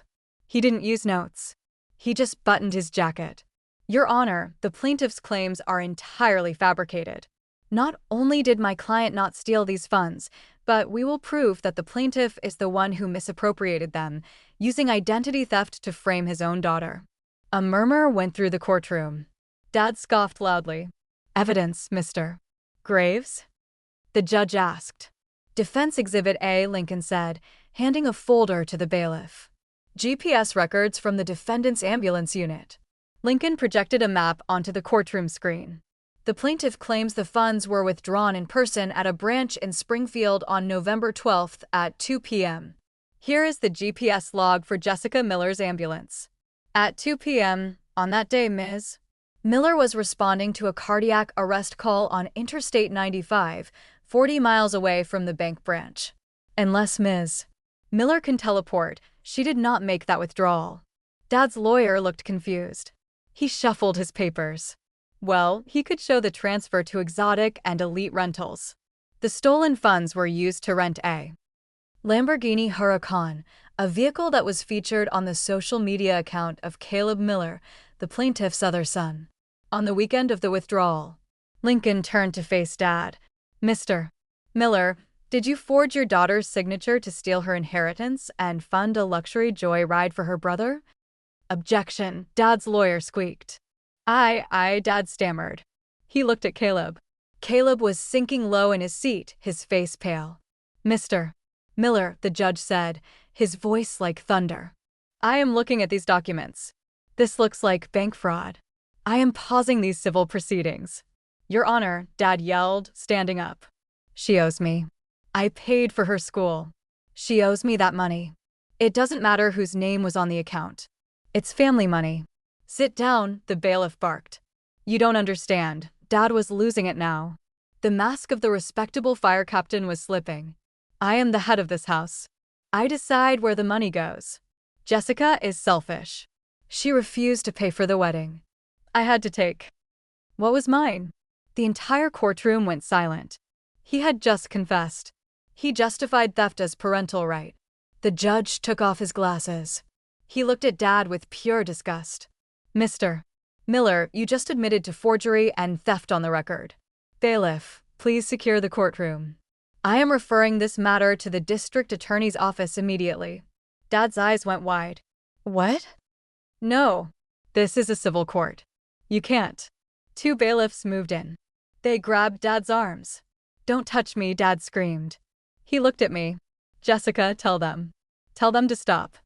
He didn't use notes. He just buttoned his jacket. Your Honor, the plaintiff's claims are entirely fabricated. Not only did my client not steal these funds, but we will prove that the plaintiff is the one who misappropriated them, using identity theft to frame his own daughter. A murmur went through the courtroom. Dad scoffed loudly. Evidence, Mr. Graves? The judge asked. Defense Exhibit A, Lincoln said, handing a folder to the bailiff. GPS records from the defendant's ambulance unit. Lincoln projected a map onto the courtroom screen. The plaintiff claims the funds were withdrawn in person at a branch in Springfield on November 12th at 2 p.m. Here is the GPS log for Jessica Miller's ambulance. At 2 p.m. on that day, Ms. Miller was responding to a cardiac arrest call on Interstate 95, 40 miles away from the bank branch. Unless Ms. Miller can teleport, she did not make that withdrawal. Dad's lawyer looked confused. He shuffled his papers. Well, he could show the transfer to Exotic and Elite Rentals. The stolen funds were used to rent a Lamborghini Huracan, a vehicle that was featured on the social media account of Caleb Miller, the plaintiff's other son. On the weekend of the withdrawal, Lincoln turned to face Dad. Mr. Miller, did you forge your daughter's signature to steal her inheritance and fund a luxury joy ride for her brother? Objection, Dad's lawyer squeaked. Dad stammered. He looked at Caleb. Caleb was sinking low in his seat, his face pale. Mr. Miller, the judge said, his voice like thunder. I am looking at these documents. This looks like bank fraud. I am pausing these civil proceedings. Your Honor, Dad yelled, standing up. She owes me. I paid for her school. She owes me that money. It doesn't matter whose name was on the account. It's family money. Sit down, the bailiff barked. You don't understand. Dad was losing it now. The mask of the respectable fire captain was slipping. I am the head of this house. I decide where the money goes. Jessica is selfish. She refused to pay for the wedding. I had to take what was mine. The entire courtroom went silent. He had just confessed. He justified theft as parental right. The judge took off his glasses. He looked at Dad with pure disgust. Mr. Miller, you just admitted to forgery and theft on the record. Bailiff, please secure the courtroom. I am referring this matter to the district attorney's office immediately. Dad's eyes went wide. What? No. This is a civil court. You can't. Two bailiffs moved in. They grabbed Dad's arms. Don't touch me, Dad screamed. He looked at me. Jessica, tell them. Tell them to stop.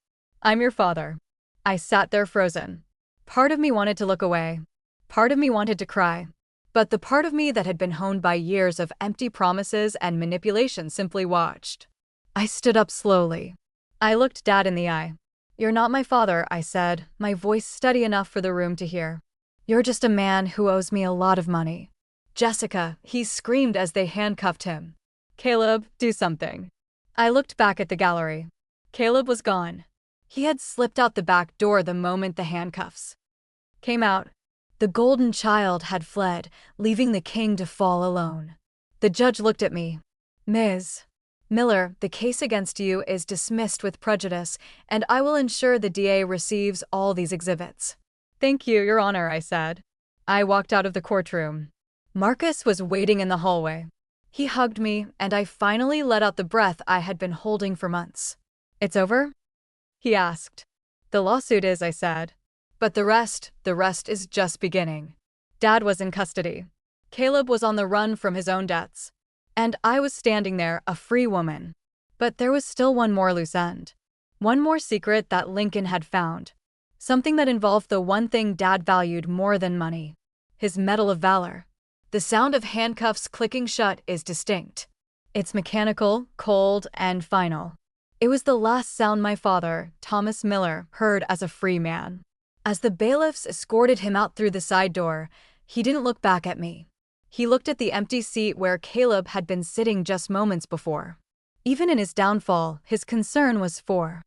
I'm your father. I sat there frozen. Part of me wanted to look away. Part of me wanted to cry. But the part of me that had been honed by years of empty promises and manipulation simply watched. I stood up slowly. I looked Dad in the eye. You're not my father, I said, my voice steady enough for the room to hear. You're just a man who owes me a lot of money. Jessica, he screamed as they handcuffed him. Caleb, do something. I looked back at the gallery. Caleb was gone. He had slipped out the back door the moment the handcuffs came out. The golden child had fled, leaving the king to fall alone. The judge looked at me. Ms. Miller, the case against you is dismissed with prejudice, and I will ensure the DA receives all these exhibits. Thank you, Your Honor, I said. I walked out of the courtroom. Marcus was waiting in the hallway. He hugged me, and I finally let out the breath I had been holding for months. It's over? He asked. The lawsuit is, I said. But the rest is just beginning. Dad was in custody. Caleb was on the run from his own debts. And I was standing there, a free woman. But there was still one more loose end. One more secret that Lincoln had found. Something that involved the one thing Dad valued more than money. His medal of valor. The sound of handcuffs clicking shut is distinct. It's mechanical, cold, and final. It was the last sound my father, Thomas Miller, heard as a free man. As the bailiffs escorted him out through the side door, he didn't look back at me. He looked at the empty seat where Caleb had been sitting just moments before. Even in his downfall, his concern was for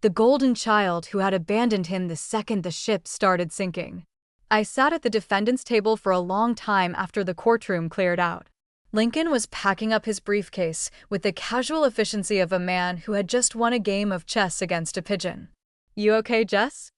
the golden child who had abandoned him the second the ship started sinking. I sat at the defendant's table for a long time after the courtroom cleared out. Lincoln was packing up his briefcase with the casual efficiency of a man who had just won a game of chess against a pigeon. "You okay, Jess?"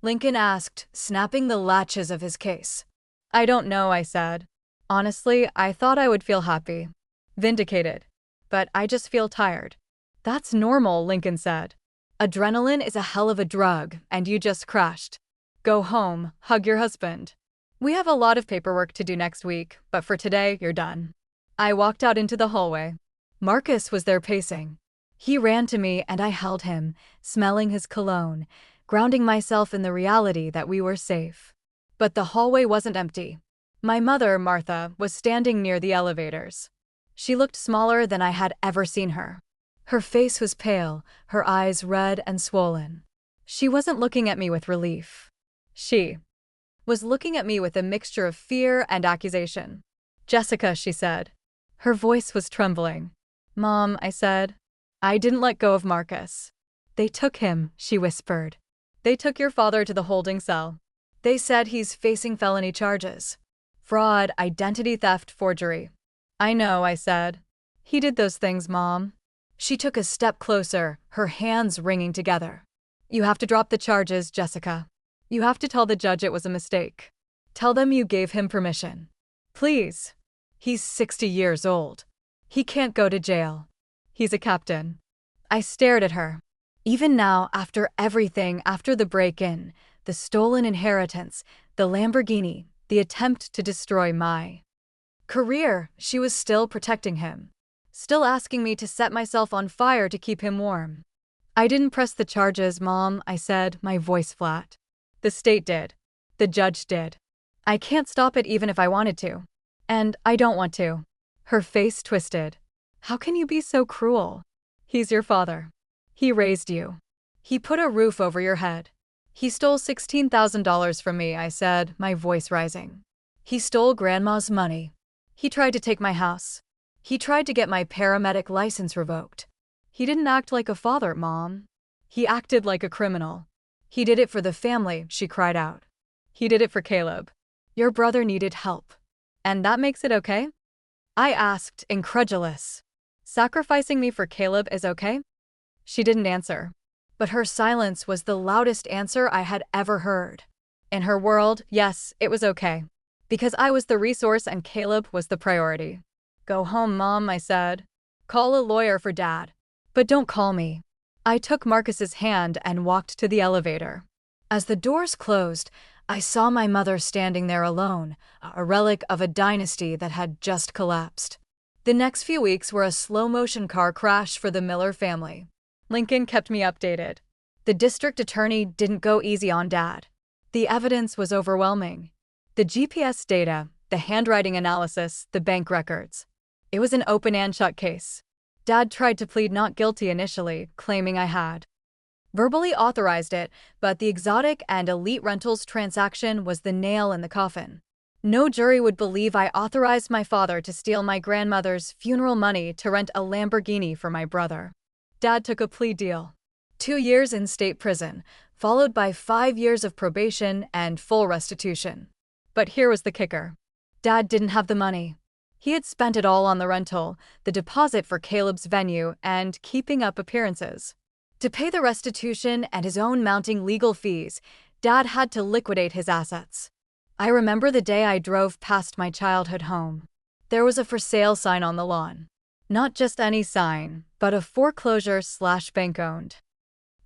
Lincoln asked, snapping the latches of his case. "I don't know," I said. "Honestly, I thought I would feel happy. Vindicated. But I just feel tired." "That's normal," Lincoln said. "Adrenaline is a hell of a drug, and you just crashed. Go home, hug your husband. We have a lot of paperwork to do next week, but for today, you're done." I walked out into the hallway. Marcus was there pacing. He ran to me and I held him, smelling his cologne, grounding myself in the reality that we were safe. But the hallway wasn't empty. My mother, Martha, was standing near the elevators. She looked smaller than I had ever seen her. Her face was pale, her eyes red and swollen. She wasn't looking at me with relief. She was looking at me with a mixture of fear and accusation. "Jessica," she said. Her voice was trembling. "Mom," I said. "I didn't let go of Marcus." "They took him," she whispered. "They took your father to the holding cell. They said he's facing felony charges. Fraud, identity theft, forgery." "I know," I said. "He did those things, Mom." She took a step closer, her hands wringing together. "You have to drop the charges, Jessica. You have to tell the judge it was a mistake. Tell them you gave him permission. Please. He's 60 years old. He can't go to jail. He's a captain." I stared at her. Even now, after everything, after the break-in, the stolen inheritance, the Lamborghini, the attempt to destroy my career, she was still protecting him. Still asking me to set myself on fire to keep him warm. "I didn't press the charges, Mom," I said, my voice flat. "The state did. The judge did. I can't stop it even if I wanted to. And I don't want to." Her face twisted. "How can you be so cruel? He's your father. He raised you. He put a roof over your head. He stole $16,000 from me," I said, my voice rising. "He stole Grandma's money. He tried to take my house. He tried to get my paramedic license revoked. He didn't act like a father, Mom. He acted like a criminal. He did it for the family," she cried out. "He did it for Caleb. Your brother needed help. And that makes it okay?" I asked, incredulous. "Sacrificing me for Caleb is okay?" She didn't answer. But her silence was the loudest answer I had ever heard. In her world, yes, it was okay. Because I was the resource and Caleb was the priority. "Go home, Mom," I said. "Call a lawyer for Dad. But don't call me." I took Marcus's hand and walked to the elevator. As the doors closed, I saw my mother standing there alone, a relic of a dynasty that had just collapsed. The next few weeks were a slow-motion car crash for the Miller family. Lincoln kept me updated. The district attorney didn't go easy on Dad. The evidence was overwhelming. The GPS data, the handwriting analysis, the bank records. It was an open and shut case. Dad tried to plead not guilty initially, claiming I had verbally authorized it, but the exotic and elite rentals transaction was the nail in the coffin. No jury would believe I authorized my father to steal my grandmother's funeral money to rent a Lamborghini for my brother. Dad took a plea deal. 2 years in state prison, followed by 5 years of probation and full restitution. But here was the kicker. Dad didn't have the money. He had spent it all on the rental, the deposit for Caleb's venue, and keeping up appearances. To pay the restitution and his own mounting legal fees, Dad had to liquidate his assets. I remember the day I drove past my childhood home. There was a for sale sign on the lawn. Not just any sign, but a foreclosure/bank-owned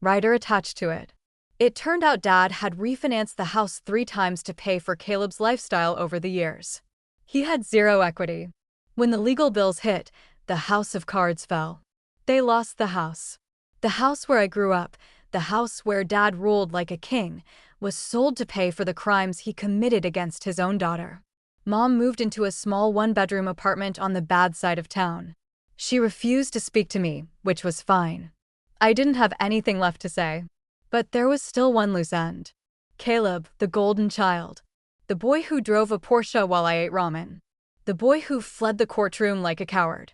rider attached to it. It turned out Dad had refinanced the house 3 times to pay for Caleb's lifestyle over the years. He had 0 equity. When the legal bills hit, the house of cards fell. They lost the house. The house where I grew up, the house where Dad ruled like a king, was sold to pay for the crimes he committed against his own daughter. Mom moved into a small 1-bedroom apartment on the bad side of town. She refused to speak to me, which was fine. I didn't have anything left to say. But there was still one loose end. Caleb, the golden child. The boy who drove a Porsche while I ate ramen. The boy who fled the courtroom like a coward.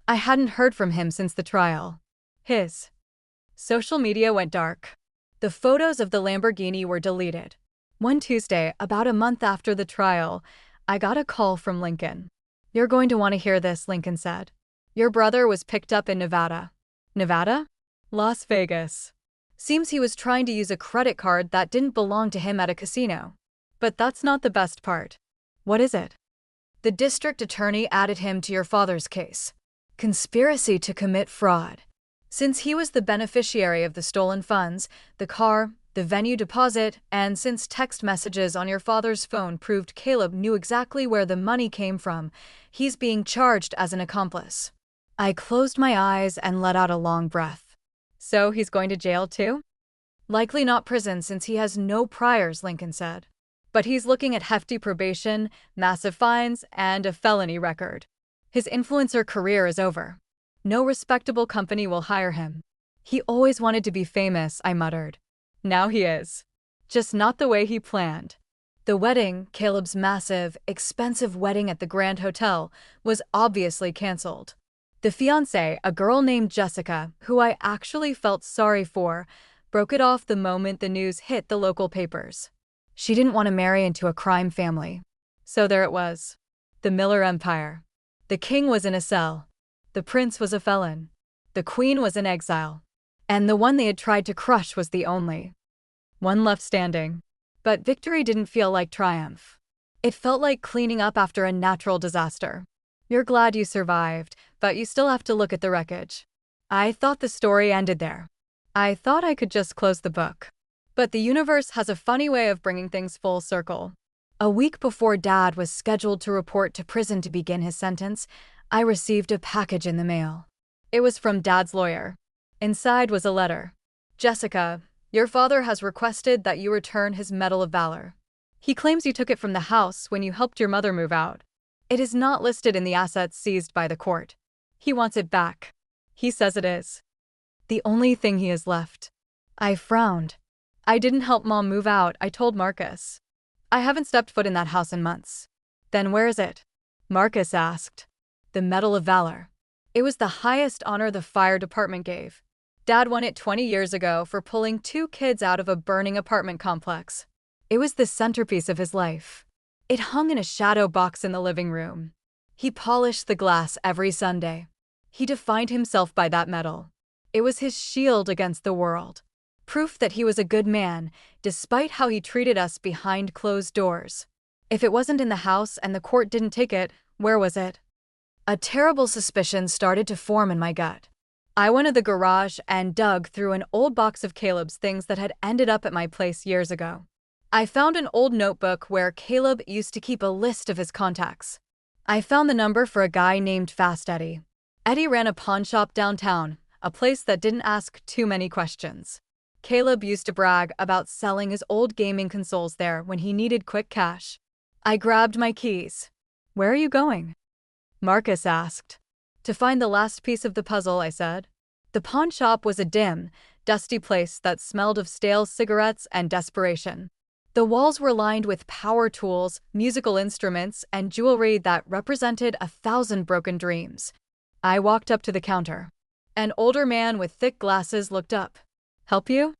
I hadn't heard from him since the trial. His social media went dark. The photos of the Lamborghini were deleted. One Tuesday, about a month after the trial, I got a call from Lincoln. "You're going to want to hear this," Lincoln said. "Your brother was picked up in Nevada." Nevada? Las Vegas. Seems he was trying to use a credit card that didn't belong to him at a casino. But that's not the best part. What is it? The district attorney added him to your father's case. Conspiracy to commit fraud. Since he was the beneficiary of the stolen funds, the car, the venue deposit, and since text messages on your father's phone proved Caleb knew exactly where the money came from, he's being charged as an accomplice. I closed my eyes and let out a long breath. So he's going to jail too? Likely not prison since he has no priors, Lincoln said. But he's looking at hefty probation, massive fines, and a felony record. His influencer career is over. No respectable company will hire him. He always wanted to be famous, I muttered. Now he is. Just not the way he planned. The wedding, Caleb's massive, expensive wedding at the Grand Hotel, was obviously cancelled. The fiancée, a girl named Jessica, who I actually felt sorry for, broke it off the moment the news hit the local papers. She didn't want to marry into a crime family. So there it was. The Miller Empire. The king was in a cell. The prince was a felon. The queen was in exile. And the one they had tried to crush was the only one left standing. But victory didn't feel like triumph. It felt like cleaning up after a natural disaster. You're glad you survived, but you still have to look at the wreckage. I thought the story ended there. I thought I could just close the book. But the universe has a funny way of bringing things full circle. A week before Dad was scheduled to report to prison to begin his sentence, I received a package in the mail. It was from Dad's lawyer. Inside was a letter. "Jessica, your father has requested that you return his Medal of Valor. He claims you took it from the house when you helped your mother move out. It is not listed in the assets seized by the court. He wants it back. He says it is the only thing he has left." I frowned. I didn't help Mom move out, I told Marcus. I haven't stepped foot in that house in months. Then where is it? Marcus asked. The Medal of Valor. It was the highest honor the fire department gave. Dad won it 20 years ago for pulling 2 kids out of a burning apartment complex. It was the centerpiece of his life. It hung in a shadow box in the living room. He polished the glass every Sunday. He defined himself by that medal. It was his shield against the world. Proof that he was a good man, despite how he treated us behind closed doors. If it wasn't in the house and the court didn't take it, where was it? A terrible suspicion started to form in my gut. I went to the garage and dug through an old box of Caleb's things that had ended up at my place years ago. I found an old notebook where Caleb used to keep a list of his contacts. I found the number for a guy named Fast Eddie. Eddie ran a pawn shop downtown, a place that didn't ask too many questions. Caleb used to brag about selling his old gaming consoles there when he needed quick cash. I grabbed my keys. "Where are you going?" Marcus asked. "To find the last piece of the puzzle," I said. The pawn shop was a dim, dusty place that smelled of stale cigarettes and desperation. The walls were lined with power tools, musical instruments, and jewelry that represented 1,000 broken dreams. I walked up to the counter. An older man with thick glasses looked up. "Help you?"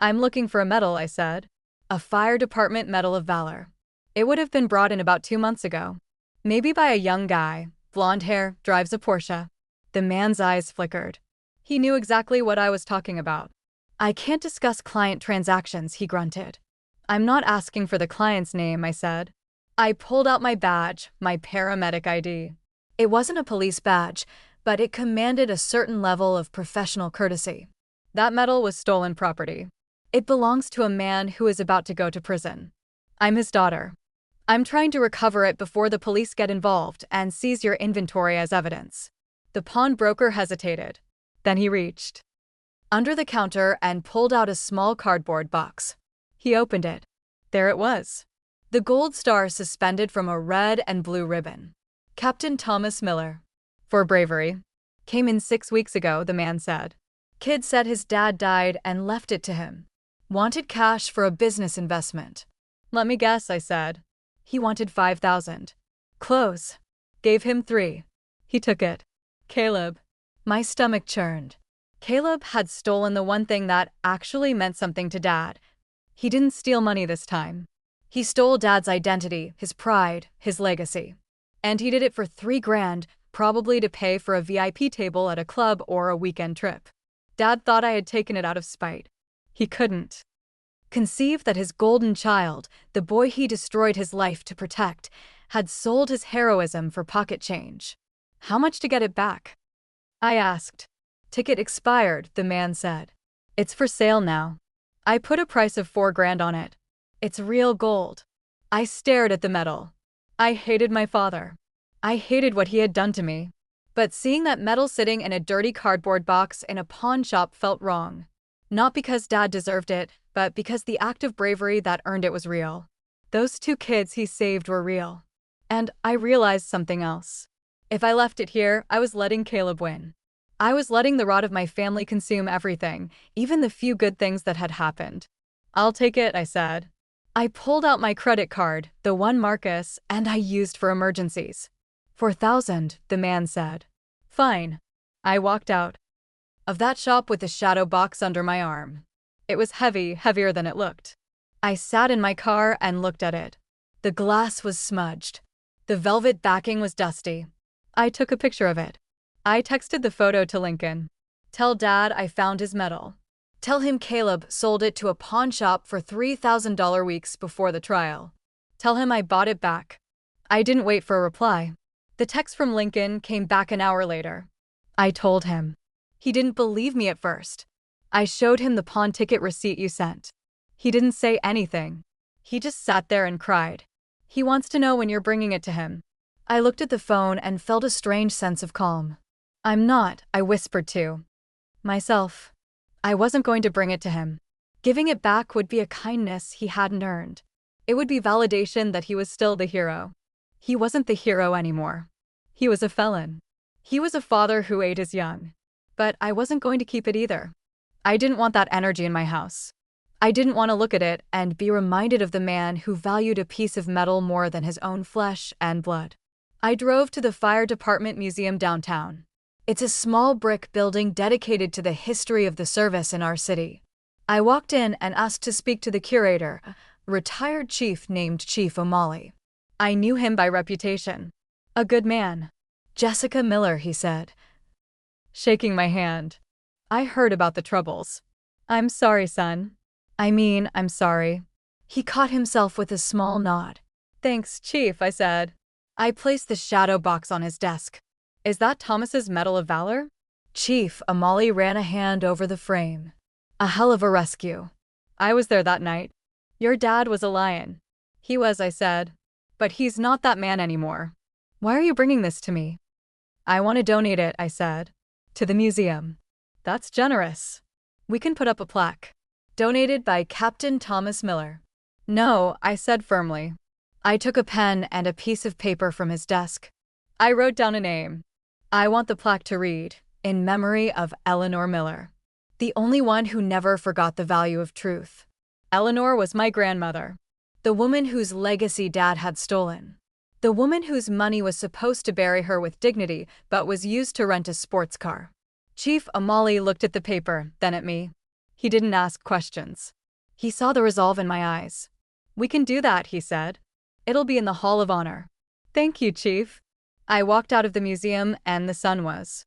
"I'm looking for a medal," I said. "A fire department Medal of Valor. It would have been brought in about 2 months ago. Maybe by a young guy, blonde hair, drives a Porsche." The man's eyes flickered. He knew exactly what I was talking about. "I can't discuss client transactions," he grunted. "I'm not asking for the client's name," I said. I pulled out my badge, my paramedic ID. It wasn't a police badge, but it commanded a certain level of professional courtesy. That medal was stolen property. It belongs to a man who is about to go to prison. I'm his daughter. I'm trying to recover it before the police get involved and seize your inventory as evidence." The pawnbroker hesitated. Then he reached under the counter and pulled out a small cardboard box. He opened it. There it was. The gold star suspended from a red and blue ribbon. "Captain Thomas Miller. For bravery." Came in 6 weeks ago, the man said. Kid said his dad died and left it to him. Wanted cash for a business investment. Let me guess, I said. He wanted 5,000. Close. Gave him 3. He took it. Caleb. My stomach churned. Caleb had stolen the one thing that actually meant something to Dad. He didn't steal money this time. He stole Dad's identity, his pride, his legacy. And he did it for $3,000, probably to pay for a VIP table at a club or a weekend trip. Dad thought I had taken it out of spite. He couldn't conceive that his golden child, the boy he destroyed his life to protect, had sold his heroism for pocket change. How much to get it back? I asked. Ticket expired, the man said. It's for sale now. I put a price of $4,000 on it. It's real gold. I stared at the medal. I hated my father. I hated what he had done to me. But seeing that medal sitting in a dirty cardboard box in a pawn shop felt wrong. Not because Dad deserved it, but because the act of bravery that earned it was real. Those 2 kids he saved were real. And I realized something else. If I left it here, I was letting Caleb win. I was letting the rot of my family consume everything, even the few good things that had happened. I'll take it, I said. I pulled out my credit card, the one Marcus and I used for emergencies. 4,000, the man said. Fine. I walked out of that shop with the shadow box under my arm. It was heavy, heavier than it looked. I sat in my car and looked at it. The glass was smudged. The velvet backing was dusty. I took a picture of it. I texted the photo to Lincoln. Tell Dad I found his medal. Tell him Caleb sold it to a pawn shop for $3,000 weeks before the trial. Tell him I bought it back. I didn't wait for a reply. The text from Lincoln came back an hour later. I told him. He didn't believe me at first. I showed him the pawn ticket receipt you sent. He didn't say anything. He just sat there and cried. He wants to know when you're bringing it to him. I looked at the phone and felt a strange sense of calm. I'm not, I whispered to myself. I wasn't going to bring it to him. Giving it back would be a kindness he hadn't earned. It would be validation that he was still the hero. He wasn't the hero anymore. He was a felon. He was a father who ate his young. But I wasn't going to keep it either. I didn't want that energy in my house. I didn't want to look at it and be reminded of the man who valued a piece of metal more than his own flesh and blood. I drove to the Fire Department Museum downtown. It's a small brick building dedicated to the history of the service in our city. I walked in and asked to speak to the curator, a retired chief named Chief O'Malley. I knew him by reputation. A good man. Jessica Miller, he said, shaking my hand. I heard about the troubles. I'm sorry, son. I'm sorry. He caught himself with a small nod. Thanks, Chief, I said. I placed the shadow box on his desk. Is that Thomas's Medal of Valor? Chief O'Malley ran a hand over the frame. A hell of a rescue. I was there that night. Your dad was a lion. He was, I said. But he's not that man anymore. Why are you bringing this to me? I want to donate it, I said. To the museum. That's generous. We can put up a plaque. Donated by Captain Thomas Miller. No, I said firmly. I took a pen and a piece of paper from his desk. I wrote down a name. I want the plaque to read, in memory of Eleanor Miller. The only one who never forgot the value of truth. Eleanor was my grandmother. The woman whose legacy Dad had stolen. The woman whose money was supposed to bury her with dignity but was used to rent a sports car. Chief O'Malley looked at the paper, then at me. He didn't ask questions. He saw the resolve in my eyes. We can do that, he said. It'll be in the Hall of Honor. Thank you, Chief. I walked out of the museum and the sun was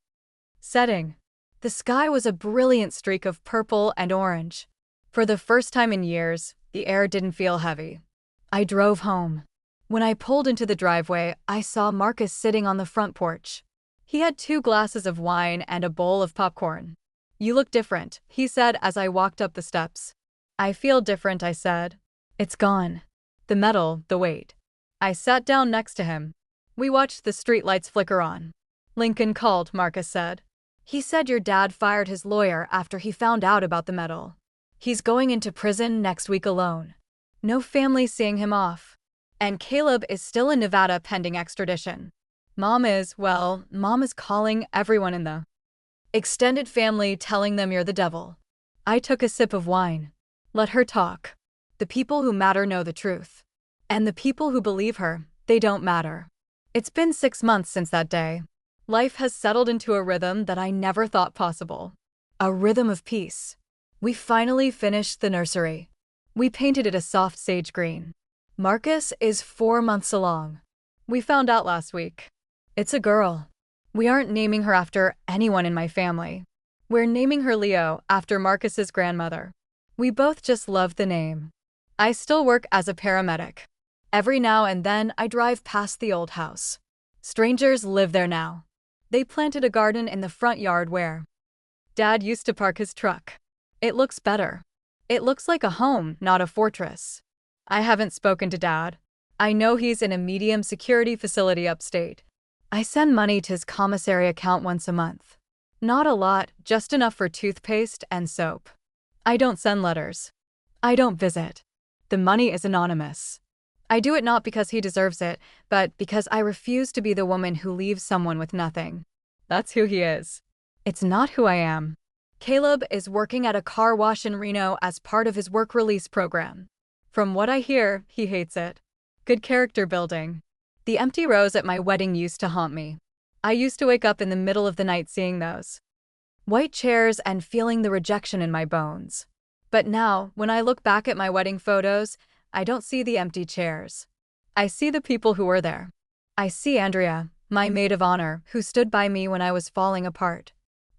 setting. The sky was a brilliant streak of purple and orange. For the first time in years, the air didn't feel heavy. I drove home. When I pulled into the driveway, I saw Marcus sitting on the front porch. He had 2 glasses of wine and a bowl of popcorn. You look different, he said as I walked up the steps. I feel different, I said. It's gone. The medal, the weight. I sat down next to him. We watched the streetlights flicker on. Lincoln called, Marcus said. He said your dad fired his lawyer after he found out about the medal. He's going into prison next week alone. No family seeing him off. And Caleb is still in Nevada pending extradition. Mom is calling everyone in the extended family, telling them you're the devil. I took a sip of wine. Let her talk. The people who matter know the truth. And the people who believe her, they don't matter. It's been 6 months since that day. Life has settled into a rhythm that I never thought possible. A rhythm of peace. We finally finished the nursery. We painted it a soft sage green. Marcus is 4 months along. We found out last week. It's a girl. We aren't naming her after anyone in my family. We're naming her Leo after Marcus's grandmother. We both just love the name. I still work as a paramedic. Every now and then I drive past the old house. Strangers live there now. They planted a garden in the front yard where Dad used to park his truck. It looks better. It looks like a home, not a fortress. I haven't spoken to Dad. I know he's in a medium security facility upstate. I send money to his commissary account once a month. Not a lot, just enough for toothpaste and soap. I don't send letters. I don't visit. The money is anonymous. I do it not because he deserves it, but because I refuse to be the woman who leaves someone with nothing. That's who he is. It's not who I am. Caleb is working at a car wash in Reno as part of his work release program. From what I hear, he hates it. Good character building. The empty rows at my wedding used to haunt me. I used to wake up in the middle of the night seeing those white chairs and feeling the rejection in my bones. But now, when I look back at my wedding photos, I don't see the empty chairs. I see the people who were there. I see Andrea, my maid of honor, who stood by me when I was falling apart.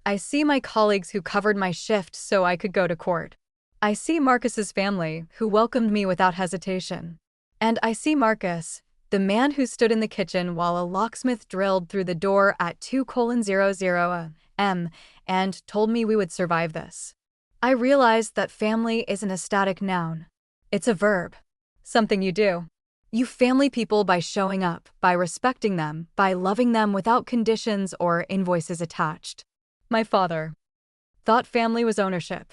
I see my colleagues who covered my shift so I could go to court. I see Marcus's family, who welcomed me without hesitation. And I see Marcus, the man who stood in the kitchen while a locksmith drilled through the door at 2:00 a.m. and told me we would survive this. I realized that family isn't a static noun. It's a verb. Something you do. You family people by showing up, by respecting them, by loving them without conditions or invoices attached. My father thought family was ownership.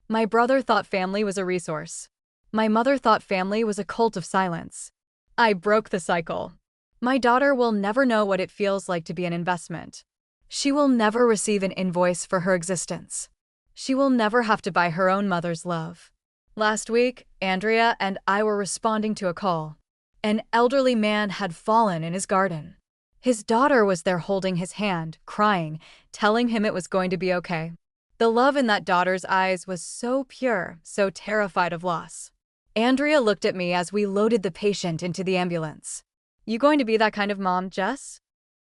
My brother thought family was a resource. My mother thought family was a cult of silence. I broke the cycle. My daughter will never know what it feels like to be an investment. She will never receive an invoice for her existence. She will never have to buy her own mother's love. Last week, Andrea and I were responding to a call. An elderly man had fallen in his garden. His daughter was there holding his hand, crying, telling him it was going to be okay. The love in that daughter's eyes was so pure, so terrified of loss. Andrea looked at me as we loaded the patient into the ambulance. You going to be that kind of mom, Jess?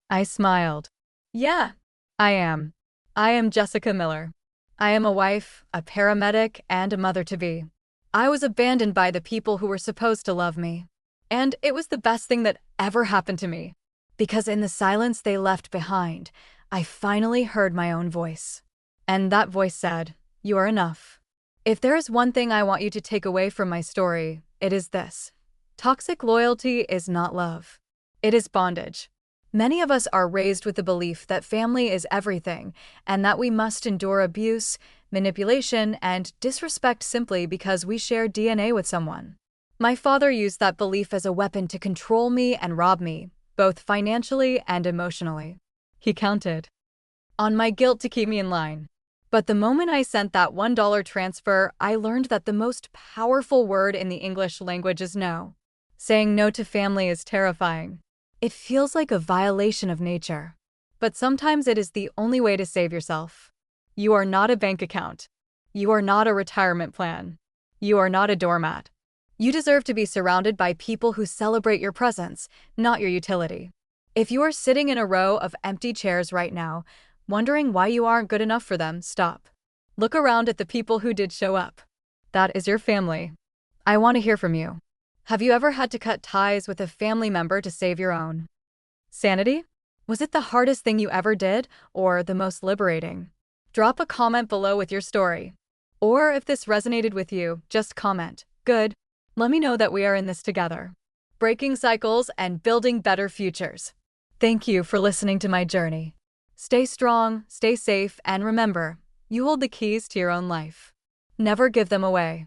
I smiled. Yeah, I am. I am Jessica Miller. I am a wife, a paramedic, and a mother-to-be. I was abandoned by the people who were supposed to love me. And it was the best thing that ever happened to me. Because in the silence they left behind, I finally heard my own voice. And that voice said, "You are enough." If there is one thing I want you to take away from my story, it is this. Toxic loyalty is not love. It is bondage. Many of us are raised with the belief that family is everything, and that we must endure abuse, manipulation, and disrespect simply because we share DNA with someone. My father used that belief as a weapon to control me and rob me, both financially and emotionally. He counted on my guilt to keep me in line. But the moment I sent that $1 transfer, I learned that the most powerful word in the English language is no. Saying no to family is terrifying. It feels like a violation of nature. But sometimes it is the only way to save yourself. You are not a bank account. You are not a retirement plan. You are not a doormat. You deserve to be surrounded by people who celebrate your presence, not your utility. If you are sitting in a row of empty chairs right now, wondering why you aren't good enough for them, stop. Look around at the people who did show up. That is your family. I want to hear from you. Have you ever had to cut ties with a family member to save your own sanity? Was it the hardest thing you ever did, or the most liberating? Drop a comment below with your story. Or if this resonated with you, just comment, "Good." Let me know that we are in this together. Breaking cycles and building better futures. Thank you for listening to my journey. Stay strong, stay safe, and remember, you hold the keys to your own life. Never give them away.